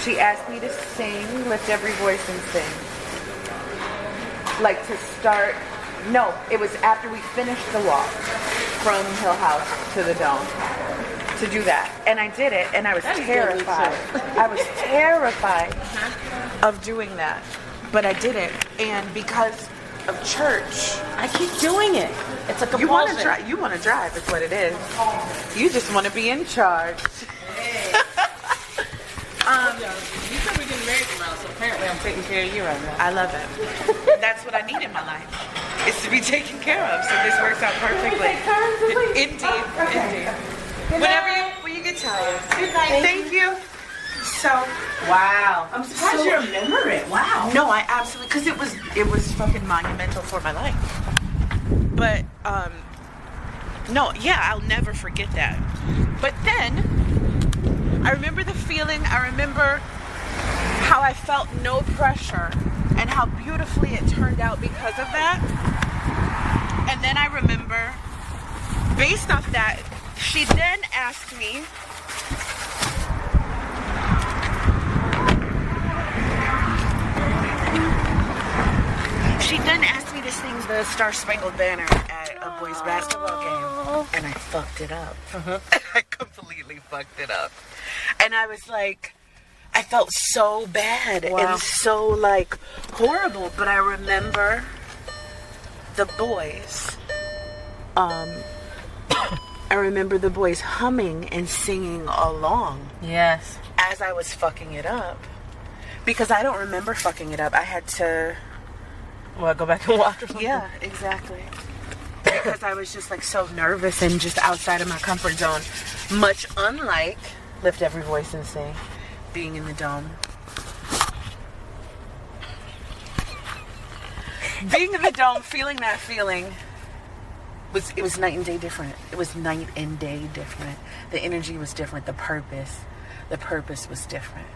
She asked me to sing, lift every voice and sing. Like to start, no, it was after we finished the walk from Hill House to the Dome to do that. And I did it, and I was terrified. I was terrified of doing that. But I did it, and because of church, I keep doing it. It's a compulsion. You want to drive is what it is. You just want to be in charge. You said we're getting married tomorrow, so apparently I'm taking care of you right now. I love it. That's what I need in my life, is to be taken care of. So this works out perfectly. Indeed. When you get tired. Good night. Thank you. So, wow. I'm surprised you remember it. Wow. No, I absolutely, because it was fucking monumental for my life. But no, yeah, I'll never forget that. But then I remember the feeling. I remember how I felt no pressure and how beautifully it turned out because of that. And then I remember, based off that, she then asked me to sing the Star Spangled Banner at a boys basketball game, and I fucked it up. I completely fucked it up. And I was like, I felt so bad and so like horrible. But I remember the boys. I remember the boys humming and singing along. Yes. As I was fucking it up. Because I don't remember fucking it up. I had to... Well, go back and watch or something? Yeah, exactly. Because I was just like so nervous and just outside of my comfort zone. Much unlike Lift Every Voice and Sing, being in the dome. Being in the dome, feeling that feeling, it was night and day different. It was night and day different. The energy was different. The purpose was different.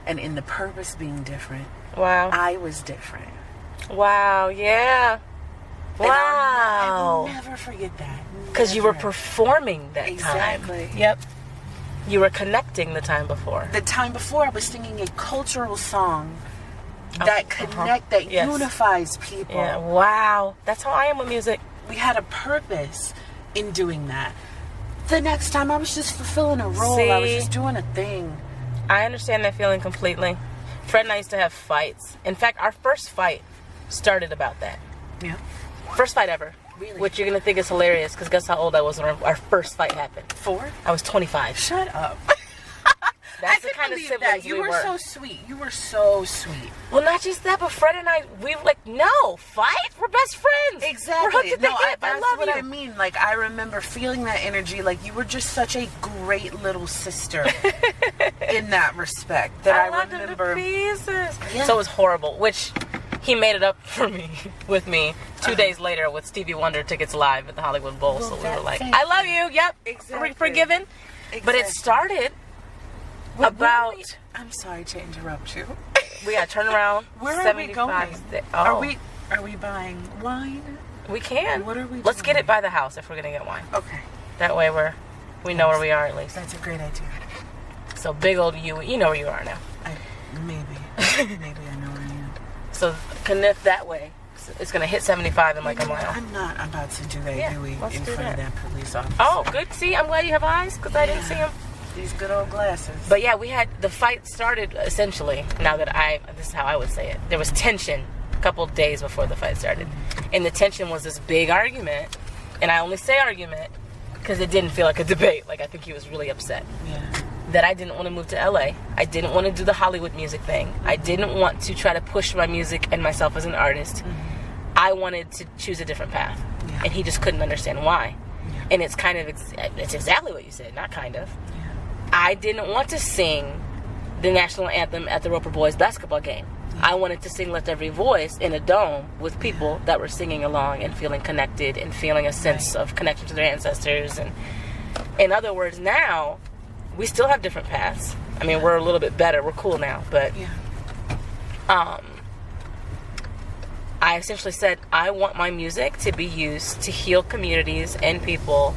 And in the purpose being different, wow, I was different. Wow, yeah. Wow. I'll never forget that. Because you were performing that time. Exactly. Yep. You were connecting the time before. The time before, I was singing a cultural song that that unifies people. Yeah. Wow. That's how I am with music. We had a purpose in doing that. The next time, I was just fulfilling a role. I was just doing a thing. I understand that feeling completely. Fred and I used to have fights. In fact, our first fight started about that. Yeah. First fight ever. Really? Which you're going to think is hilarious, because guess how old I was when our first fight happened? 4? I was 25. Shut up. That's the kind of siblings you we were. were. So sweet. You were so sweet. Well, not just that, but Fred and I, we were like, no, fight? We're best friends. Exactly. We're hooked at the hip. That's I love what you. I mean. Like, I remember feeling that energy. Like, you were just such a great little sister in that respect. That I remember. Yeah. So it was horrible, which he made it up for me, with me, 2 days later with Stevie Wonder tickets live at the Hollywood Bowl. Well, so we were like, thank I love you. Yep. Exactly. Forgiven. Exactly. But it started about... I'm sorry to interrupt you. We got to turn around. Where are we going? Are we buying wine? We can. What are we Let's doing? get it by the house if we're going to get wine. Okay. That way we know where we are at least. That's a great idea. So big old you know where you are now. Maybe I know where I am. So Kniff that way. It's going to hit 75 in like a mile. I'm not about to do that, Yeah, Dewey, let's in do front that. of that police officer. Oh, good. See, I'm glad you have eyes, because I didn't see them. These good old glasses. But yeah, we had, the fight started essentially, this is how I would say it. There was tension a couple of days before the fight started. And the tension was this big argument. And I only say argument because it didn't feel like a debate. Like, I think he was really upset. Yeah. That I didn't want to move to LA. I didn't want to do the Hollywood music thing. I didn't want to try to push my music and myself as an artist. Mm-hmm. I wanted to choose a different path. Yeah. And he just couldn't understand why. Yeah. And it's kind of, it's exactly what you said, not kind of. Yeah. I didn't want to sing the national anthem at the Roper Boys basketball game. Yeah. I wanted to sing Lift Every Voice in a dome with people that were singing along and feeling connected and feeling a sense of connection to their ancestors. And in other words, now we still have different paths. I mean, we're a little bit better. We're cool now. But I essentially said, I want my music to be used to heal communities and people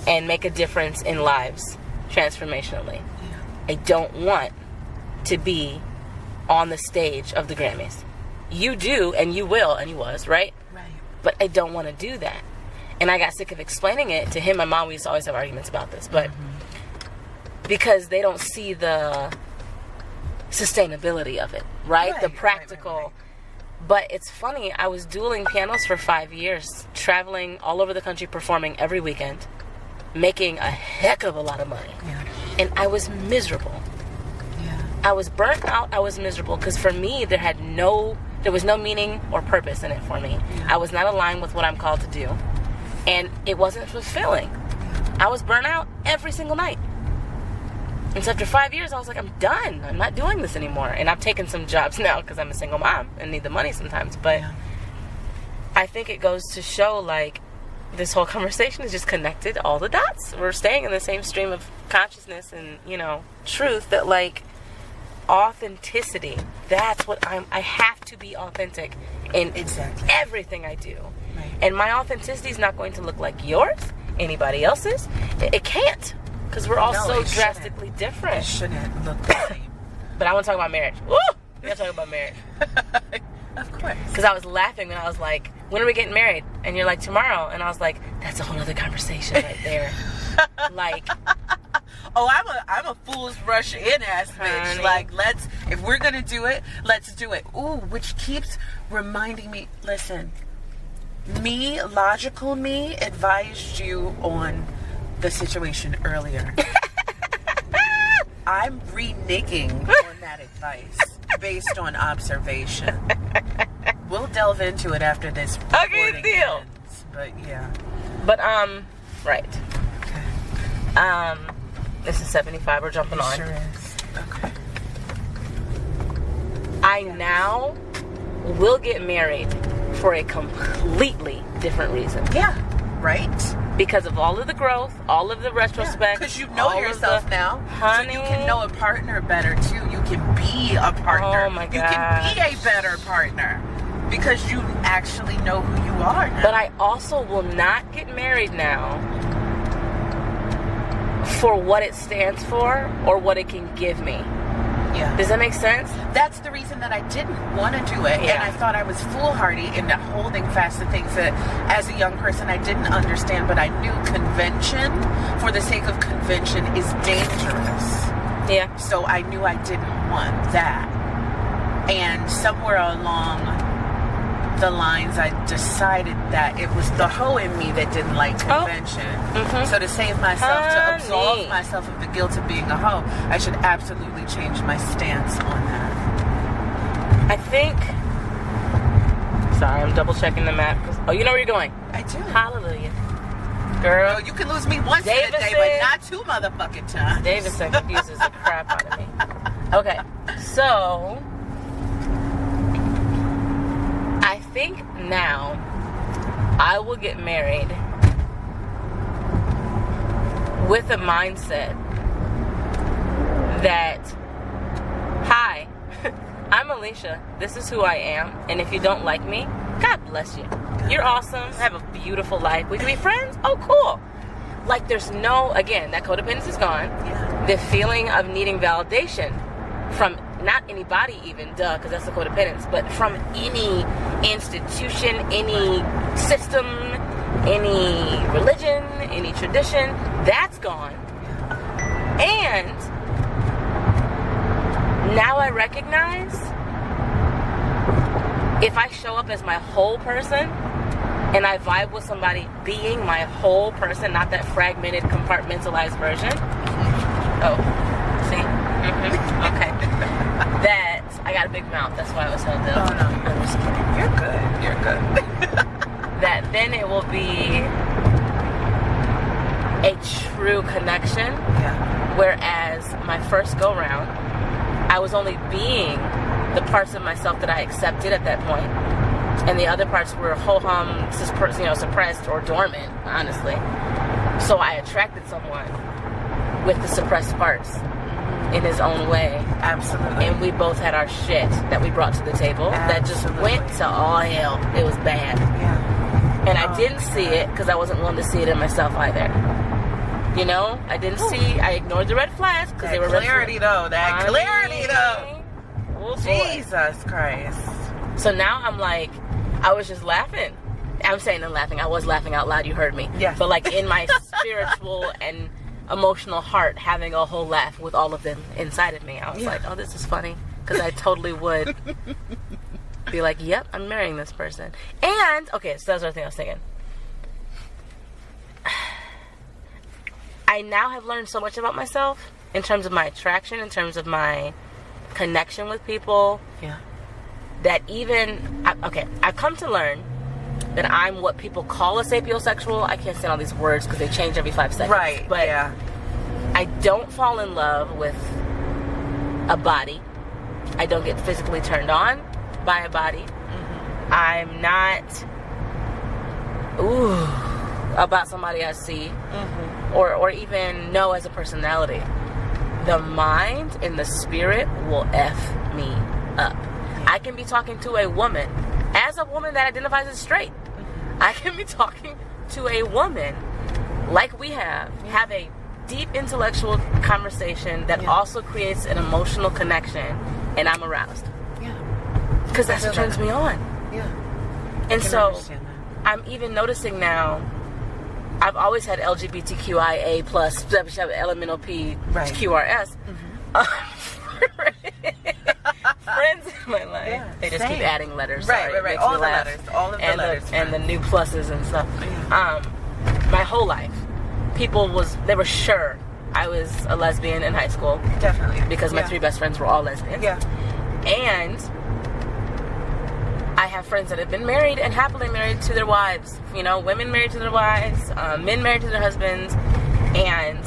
and make a difference in lives transformationally. Yeah. I don't want to be on the stage of the Grammys. You do, and you will, and you was, right? Right. But I don't want to do that. And I got sick of explaining it to him. My mom, we used to always have arguments about this, but because they don't see the sustainability of it, right? The practical. Right. But it's funny, I was dueling pianos for 5 years, traveling all over the country, performing every weekend, making a heck of a lot of money. Yeah. And I was miserable. Yeah. I was burnt out. I was miserable because for me, there was no meaning or purpose in it for me. Yeah. I was not aligned with what I'm called to do. And it wasn't fulfilling. Yeah. I was burnt out every single night. And so after 5 years, I was like, I'm done. I'm not doing this anymore. And I've taken some jobs now because I'm a single mom and need the money sometimes. But I think it goes to show, like, this whole conversation is just connected, all the dots. We're staying in the same stream of consciousness and, truth, that, like, authenticity, that's what I have to be authentic in everything I do. Right. And my authenticity is not going to look like yours, anybody else's. It can't, because we're all so drastically different. It shouldn't look the same. But I want to talk about marriage. Woo! We gotta talk about marriage. Of course. Because I was laughing when I was like, when are we getting married? And you're like, tomorrow. And I was like, that's a whole other conversation right there. Like, Oh, I'm a fool's rush in ass bitch. Honey. Like, if we're gonna do it, let's do it. Ooh, which keeps reminding me, listen, logical me advised you on the situation earlier. I'm reneging on that advice based on observation. We'll delve into it after this. Okay, deal. Ends, but yeah. But right. Okay. This is 75. We're jumping on. Sure is. Okay. I now will get married for a completely different reason. Yeah. Right. Because of all of the growth, all of the retrospect. Because you know all yourself of the, now. honey. So you can know a partner better too. You can be a partner. Oh my You can be a better partner. Because you actually know who you are now. But I also will not get married now for what it stands for or what it can give me. Yeah. Does that make sense? That's the reason that I didn't want to do it. Yeah. And I thought I was foolhardy in holding fast to things that as a young person I didn't understand, but I knew convention for the sake of convention is dangerous. Yeah. So I knew I didn't want that. And somewhere along the lines I decided that it was the hoe in me that didn't like convention. So to save myself, to absolve myself of the guilt of being a hoe, I should absolutely change my stance on that. I think. Sorry, I'm double checking the map. Oh, you know where you're going. I do. Hallelujah. Girl, You can lose me once in a day, but not two motherfucking times. Davidson confuses the crap out of me. Okay, so I think now I will get married with a mindset that, hi, I'm Alicia. This is who I am. And if you don't like me, God bless you. You're awesome. Have a beautiful life. We can be friends? Oh, cool. Like, there's no, again, that codependence is gone. Yeah. The feeling of needing validation from not anybody even, because that's the codependence, but from any institution, any system, any religion, any tradition, that's gone. And now I recognize if I show up as my whole person and I vibe with somebody being my whole person, not that fragmented, compartmentalized version. Oh, see? Okay. That, I got a big mouth, that's why I was held up. Oh, no. I'm just kidding. You're good. You're good. That then it will be a true connection. Yeah. Whereas my first go round, I was only being the parts of myself that I accepted at that point, and the other parts were ho-hum, suppressed or dormant, honestly. So I attracted someone with the suppressed parts in his own way. Absolutely. And we both had our shit that we brought to the table that just went to all hell. It was bad. Yeah. And I didn't see it because I wasn't willing to see it in myself either. You know, I didn't see. I ignored the red flags because they were clarity though. That clarity though. Oh, Jesus Christ. So now I'm like, I was just laughing. I'm saying I'm laughing. I was laughing out loud. You heard me. Yes. But like in my spiritual and emotional heart, having a whole laugh with all of them inside of me. I was like, oh, this is funny, because I totally would be like, yep, I'm marrying this person. And okay, so that's the other thing I was thinking. I now have learned so much about myself in terms of my attraction, in terms of my connection with people. Yeah. That even, I've come to learn that I'm what people call a sapiosexual. I can't stand all these words because they change every 5 seconds. Right. But yeah. I don't fall in love with a body. I don't get physically turned on by a body. Mm-hmm. I'm not about somebody I see, mm-hmm. or even know as a personality. The mind and the spirit will F me up. I can be talking to a woman, as a woman that identifies as straight. Mm-hmm. I can be talking to a woman like we have a deep intellectual conversation that also creates an emotional connection, and I'm aroused. Yeah. Because that's what turns me on. Yeah. And so I'm even noticing now, I've always had LGBTQIA plus elemental P Right. QRS. Friends in my life. Yeah, they just same. keep adding letters. Right, Sorry, right, it right. makes All me the laugh. letters. All of the and letters. and the new pluses and stuff. Yeah. My whole life, they were sure I was a lesbian in high school. Definitely. Because my Yeah. 3 best friends were all lesbians. Yeah. And I have friends that have been married and happily married to their wives. You know, women married to their wives, men married to their husbands. And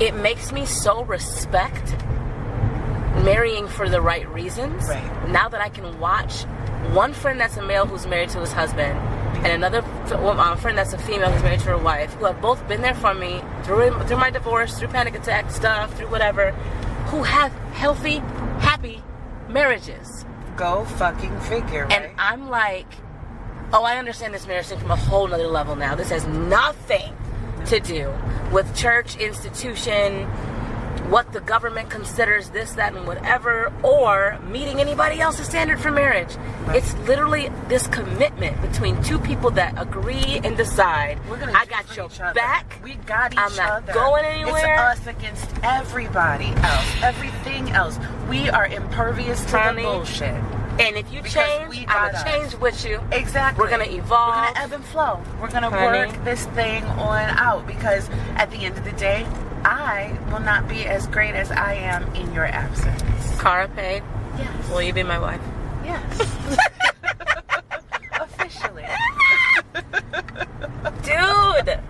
it makes me so respect marrying for the right reasons. Right. Now that I can watch one friend that's a male who's married to his husband and another friend that's a female who's married to her wife, who have both been there for me through my divorce, through panic attack stuff, through whatever, who have healthy, happy marriages. Go fucking figure, right? And I'm like, oh, I understand this marriage thing from a whole nother level now. This has nothing to do with church, institution, what the government considers this, that, and whatever, or meeting anybody else's standard for marriage. Right. It's literally this commitment between two people that agree and decide, We're gonna I do got for your each other. back. We got each I'm not other. going anywhere. It's us against everybody else. Everything else. We are impervious to Honey. the bullshit. And if you Because change, we I'm got going to us. change with you. Exactly. We're going to evolve. We're going to ebb and flow. We're going to Honey. work this thing on out, because at the end of the day, I will not be as great as I am in your absence. Carra paid. Yes. Will you be my wife? Yes. Officially. Dude!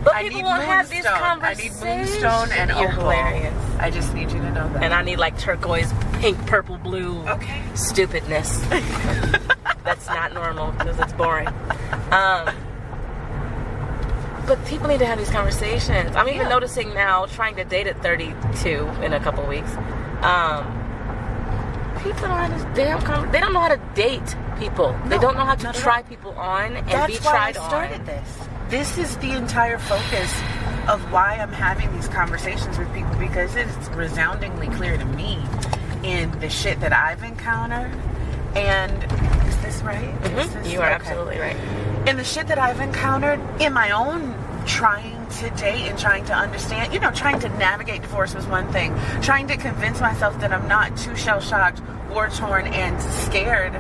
But I people need won't have these moonstone. I conversations. need moonstone and You're opal. hilarious. I just need you to know that. And I need like turquoise, pink, purple, blue Okay. stupidness. That's not normal because it's boring. But people need to have these conversations. I'm even Yeah. noticing now, trying to date at 32 in a couple weeks. People don't have this damn they don't know how to date people. They No, don't know how to not at try all. people on and That's be why tried I started on. this. This is the entire focus of why I'm having these conversations with people, because it's resoundingly clear to me in the shit that I've encountered. And is this right? Is this, You are okay. absolutely right. In the shit that I've encountered in my own trying to date and trying to understand, trying to navigate divorce was one thing. Trying to convince myself that I'm not too shell-shocked, war-torn, and scared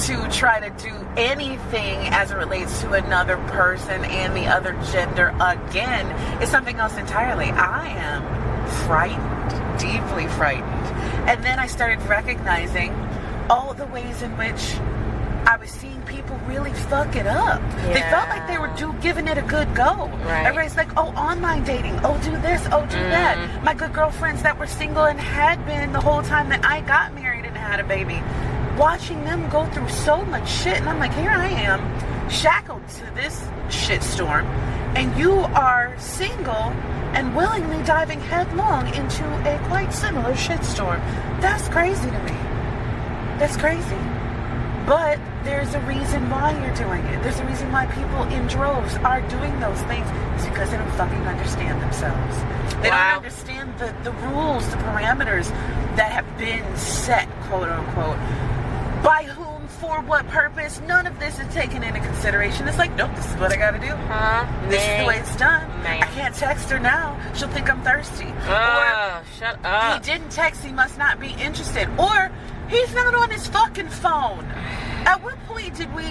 to try to do anything as it relates to another person and the other gender again is something else entirely. I am frightened, deeply frightened. And then I started recognizing all the ways in which I was seeing people really fuck it up. They felt like they were giving it a good go. Right. Everybody's like, oh, online dating. Oh, do this. Oh, do that. My good girlfriends that were single and had been the whole time that I got married and had a baby. Watching them go through so much shit. And I'm like, here I am, shackled to this shitstorm. And you are single and willingly diving headlong into a quite similar shitstorm. That's crazy to me. That's crazy. But there's a reason why you're doing it. There's a reason why people in droves are doing those things. It's because they don't fucking understand themselves. They don't understand the rules, the parameters that have been set, quote unquote. By whom, for what purpose? None of this is taken into consideration. It's like, nope, this is what I gotta do. This is the way it's done. Man. I can't text her now. She'll think I'm thirsty. Or shut up. He didn't text, he must not be interested. Or he's not on his fucking phone. At what point did we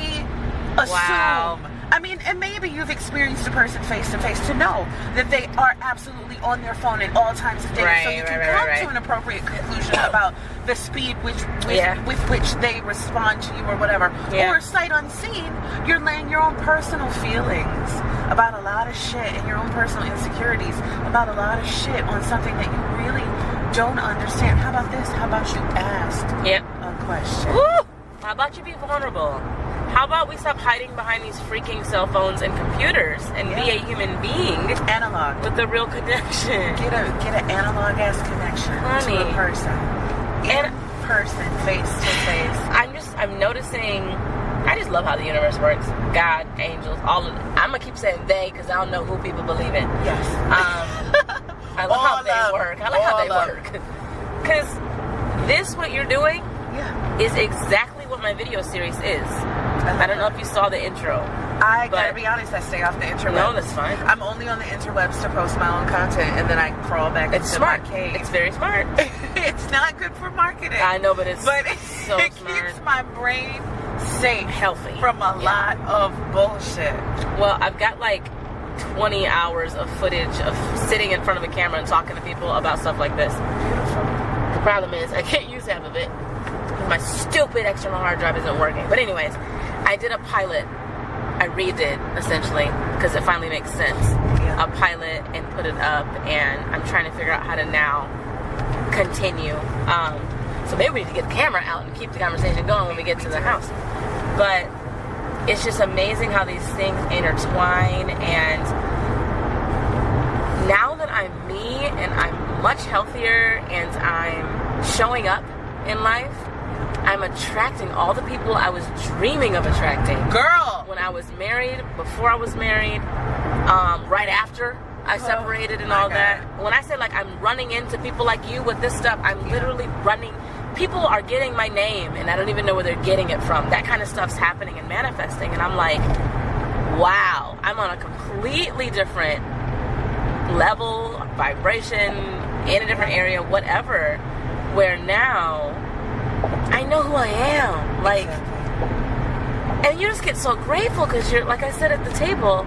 assume? Wow. I mean, and maybe you've experienced a person face to face to know that they are absolutely on their phone at all times of day, so you can come to an appropriate conclusion about the speed with which they respond to you or whatever. Yeah. Or sight unseen, you're laying your own personal feelings about a lot of shit and your own personal insecurities about a lot of shit on something that you really don't understand. How about this? How about you ask a question? Woo! How about you be vulnerable? How about we stop hiding behind these freaking cell phones and computers and be a human being Analog. with a real connection? Get an analog ass connection to a person. In person, face to face. I'm noticing. I just love how the universe works. God, angels, all of it. I'm gonna keep saying they because I don't know who people believe in. Yes. I love how they work. I like how they work. Because what you're doing is exactly what my video series is. I don't know if you saw the intro. I gotta be honest, I stay off the interwebs. No, that's fine. I'm only on the interwebs to post my own content, and then I crawl back into my cave. It's very smart. It's not good for marketing. I know, but it's so it smart. keeps my brain safe, healthy from a lot of bullshit. Well, I've got like 20 hours of footage of sitting in front of a camera and talking to people about stuff like this. The problem is I can't use half of it. My stupid external hard drive isn't working. But anyways, I did a pilot. I redid, essentially, because it finally makes sense. Yeah. A pilot and put it up, and I'm trying to figure out how to now continue. So maybe we need to get the camera out and keep the conversation going when we get to the house. But it's just amazing how these things intertwine, and now that I'm me and I'm much healthier and I'm showing up in life, I'm attracting all the people I was dreaming of attracting. Girl! When I was married, before I was married, right after I separated and all that. When I say like I'm running into people like you with this stuff, I'm literally running. People are getting my name and I don't even know where they're getting it from. That kind of stuff's happening and manifesting, and I'm like, wow, I'm on a completely different level, vibration, in a different area, whatever, where now I know who I am. Like, and you just get so grateful because you're, like I said at the table,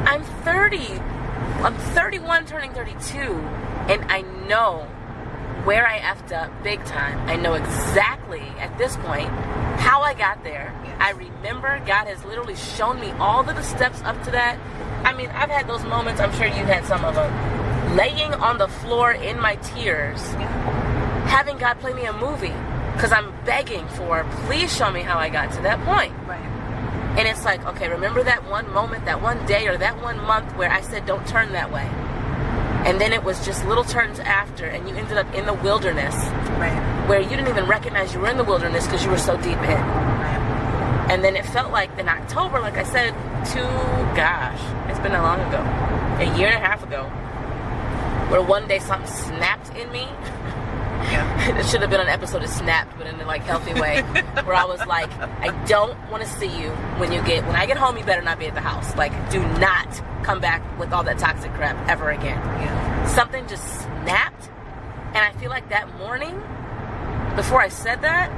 I'm 31 turning 32, and I know where I effed up big time. I know exactly at this point how I got there. Yes. I remember God has literally shown me all of the steps up to that. I mean, I've had those moments, I'm sure you've had some of them, laying on the floor in my tears, having God play me a movie because I'm begging for, please show me how I got to that point. Right. And it's like, okay, remember that one moment, that one day, or that 1 month where I said, don't turn that way. And then it was just little turns after, and you ended up in the wilderness, where you didn't even recognize you were in the wilderness because you were so deep in. Right. And then it felt like in October, like I said, it's been that long ago, a year and a half ago, where one day something snapped in me. Yeah. It should have been an episode of Snapped, but in a like healthy way, where I was like, I don't want to see you when I get home. You better not be at the house. Like, do not come back with all that toxic crap ever again. Yeah. Something just snapped, and I feel like that morning, before I said that,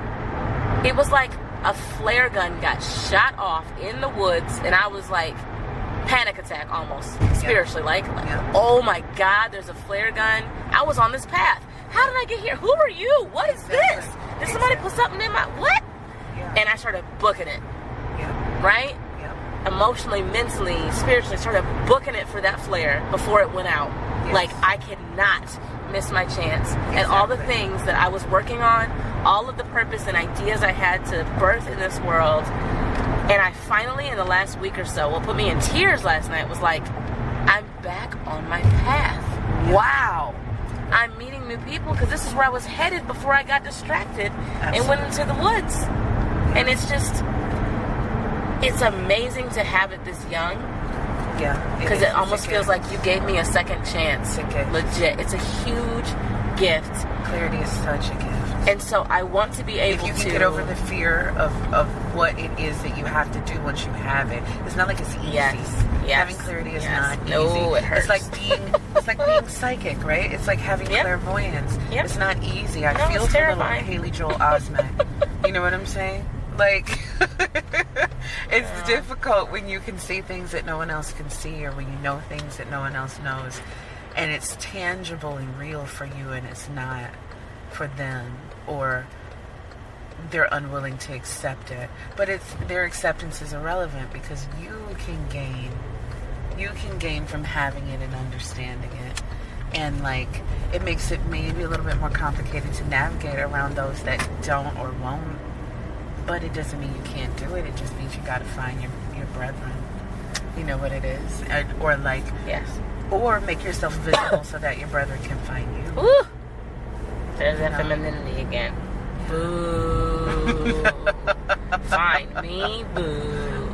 it was like a flare gun got shot off in the woods, and I was like, panic attack almost, spiritually, like, oh my God, there's a flare gun. I was on this path. How did I get here? Who are you? What is this? Did somebody put something in my, what? Yeah. And I started booking it. Yeah. Right? Yeah. Emotionally, mentally, spiritually, started booking it for that flare before it went out. Yes. Like, I cannot miss my chance. Exactly. And all the things that I was working on, all of the purpose and ideas I had to birth in this world, and I finally, in the last week or so, what put me in tears last night was like, I'm back on my path. Wow. I'm meeting new people because this is where I was headed before I got distracted and went into the woods. And it's just, it's amazing to have it this young. Yeah. Because it almost feels like you gave me a second chance. Legit. It's a huge gift. Clarity is such a gift. And so I want to be able to... If you can get over the fear of what it is that you have to do once you have it. It's not like it's easy. Yes. Having clarity is not easy. No, it hurts. It's like being psychic, right? It's like having clairvoyance. Yep. It's not easy. I feel for little Haley Joel Osment. You know what I'm saying? Like, it's difficult when you can see things that no one else can see, or when you know things that no one else knows, and it's tangible and real for you, and it's not for them, or they're unwilling to accept it. But their acceptance is irrelevant because you can gain from having it and understanding it. And like, it makes it maybe a little bit more complicated to navigate around those that don't or won't. But it doesn't mean you can't do it. It just means you got to find your brethren. You know what it is? Or like, or make yourself visible so that your brethren can find you. Ooh. There's that femininity again. Boo. Find me, boo.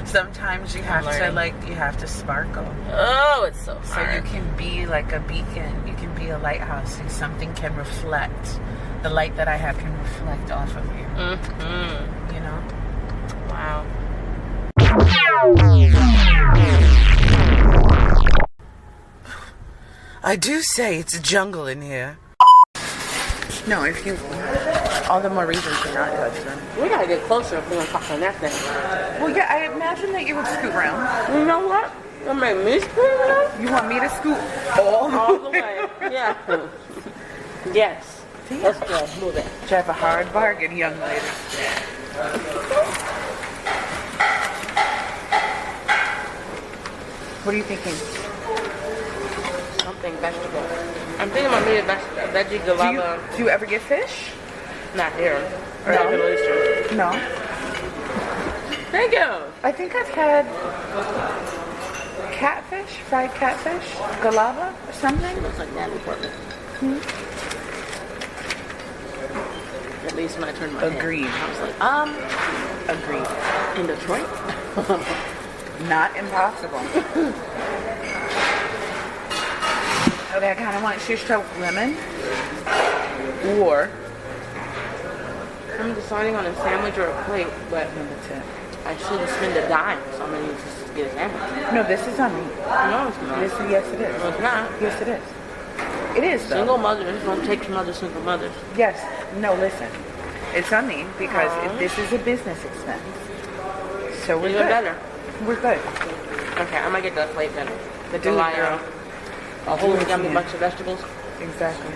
Sometimes you have to sparkle. Oh, it's so hard. So you can be like a beacon. You can be a lighthouse, and something can reflect. The light that I have can reflect off of you. Mm-hmm. You know? Wow. I do say it's a jungle in here. No, if you... All the more reason to not touch them. We gotta get closer if we're gonna talk on that thing. Well, yeah, I imagine that you would scoot around. You know what? You make me scoot around? You want me to scoot all the way? Yeah. Yes. Let's go. Move it. You have a hard bargain, young lady. What are you thinking? Something vegetable. I'm thinking I need a veggie galava. Do you ever get fish? Not here. Or No. at Middle Eastern. No. Thank you. I think I've had catfish, fried catfish, galava or something. Looks like Natalie Portman. At least when I turned my Agreed. head. I was like, Agreed. in Detroit? Not impossible. Okay, I kind of want shish tofu lemon. Or I'm deciding on a sandwich or a plate, but that's it. I shouldn't spend a dime, so I'm gonna just get a sandwich. No, this is on me. No, it's not. Yes, it is. No, it's not. Yes, it is. It is, though. Single mothers don't take from other single mothers. Yes. No, listen. It's on me because this is a business expense. So we're Even good. better. We're good. Okay, I'm gonna get that plate then. The Do it, Delia. girl. A whole Do it, yummy yeah. bunch of vegetables. Exactly.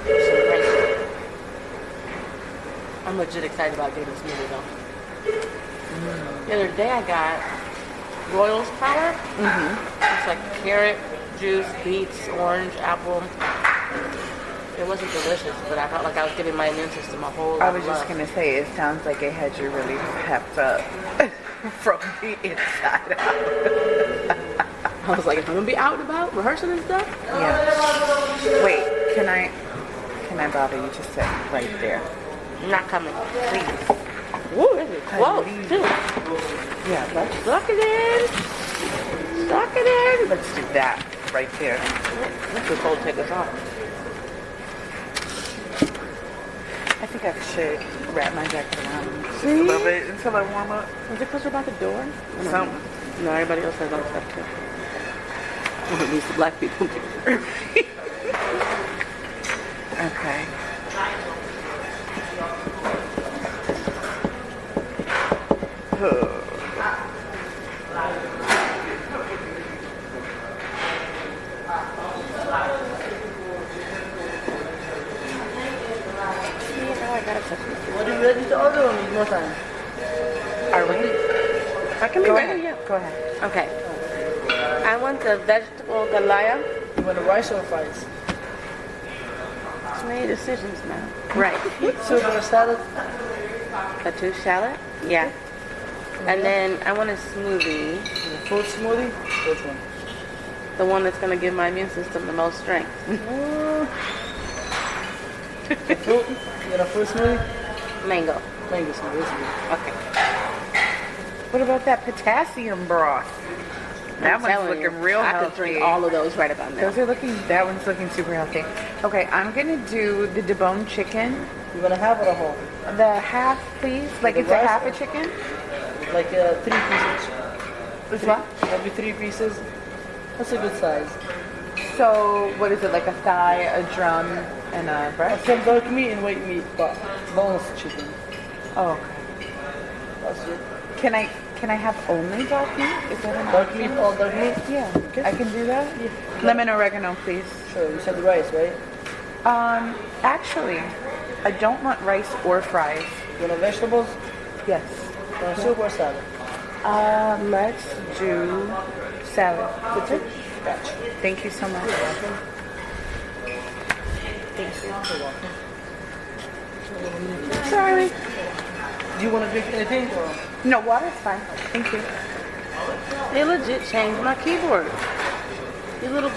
Some rice. I'm legit excited about getting this movie though. The other day I got Royals powder. It's like carrot, juice, beets, orange, apple. It wasn't delicious, but I felt like I was giving my immune system a whole lot I of was just love. going to say, it sounds like it had you really pepped up from the inside out. I was like, if I'm gonna be out and about rehearsing and stuff. Yeah. Wait, can I bother you to sit right there? I'm not coming. Please. Ooh, this is close Please. too. Yeah, let's Suck it in. Suck it in. let's do that right there. It's too cold to take this off. I think I should wrap my jacket around just a little bit until I warm up. Is it closer by the door? Something. No, everybody else has other stuff too. Well, at least the black people do. Okay. What are you ready to order or need more time? Are we? I can be Go ready, ahead. yeah. Go ahead. Okay. I want the vegetable galaya. You want a rice or fries? It's many decisions now. Right. Soup or salad? A two shallot? Yeah. And then I want a smoothie. A fruit smoothie? Which one? The one that's going to give my immune system the most strength. A fruit? You want a fruit smoothie? Mango. Mango smoothie. This is good. Okay. What about that potassium broth? That I'm one's telling looking you, real I healthy. could drink all of those right about now. That one's looking super healthy. Okay, I'm gonna do the deboned chicken. You want a half or a whole? The half, please. Like The it's a rice half a or- chicken. Like 3 pieces. Is what? Maybe 3 pieces. That's a good size. So what is it? Like a thigh, a drum, and a breast? Some dark meat and white meat, but boneless chicken. Oh, okay. That's it. Can I have only dark meat? Is that an Dark option? meat, all dark meat? Yeah, Okay. I can do that. Yeah. Lemon oregano, please. Sure, you said rice, right? Actually, I don't want rice or fries. You want vegetables? Yes. You want soup or salad? Let's do salad. That's it? Gotcha. Thank you so much. Thank you. You're welcome. Sorry. Do you want to drink anything? Or? No, water's fine. Thank you. They legit changed my keyboard. These little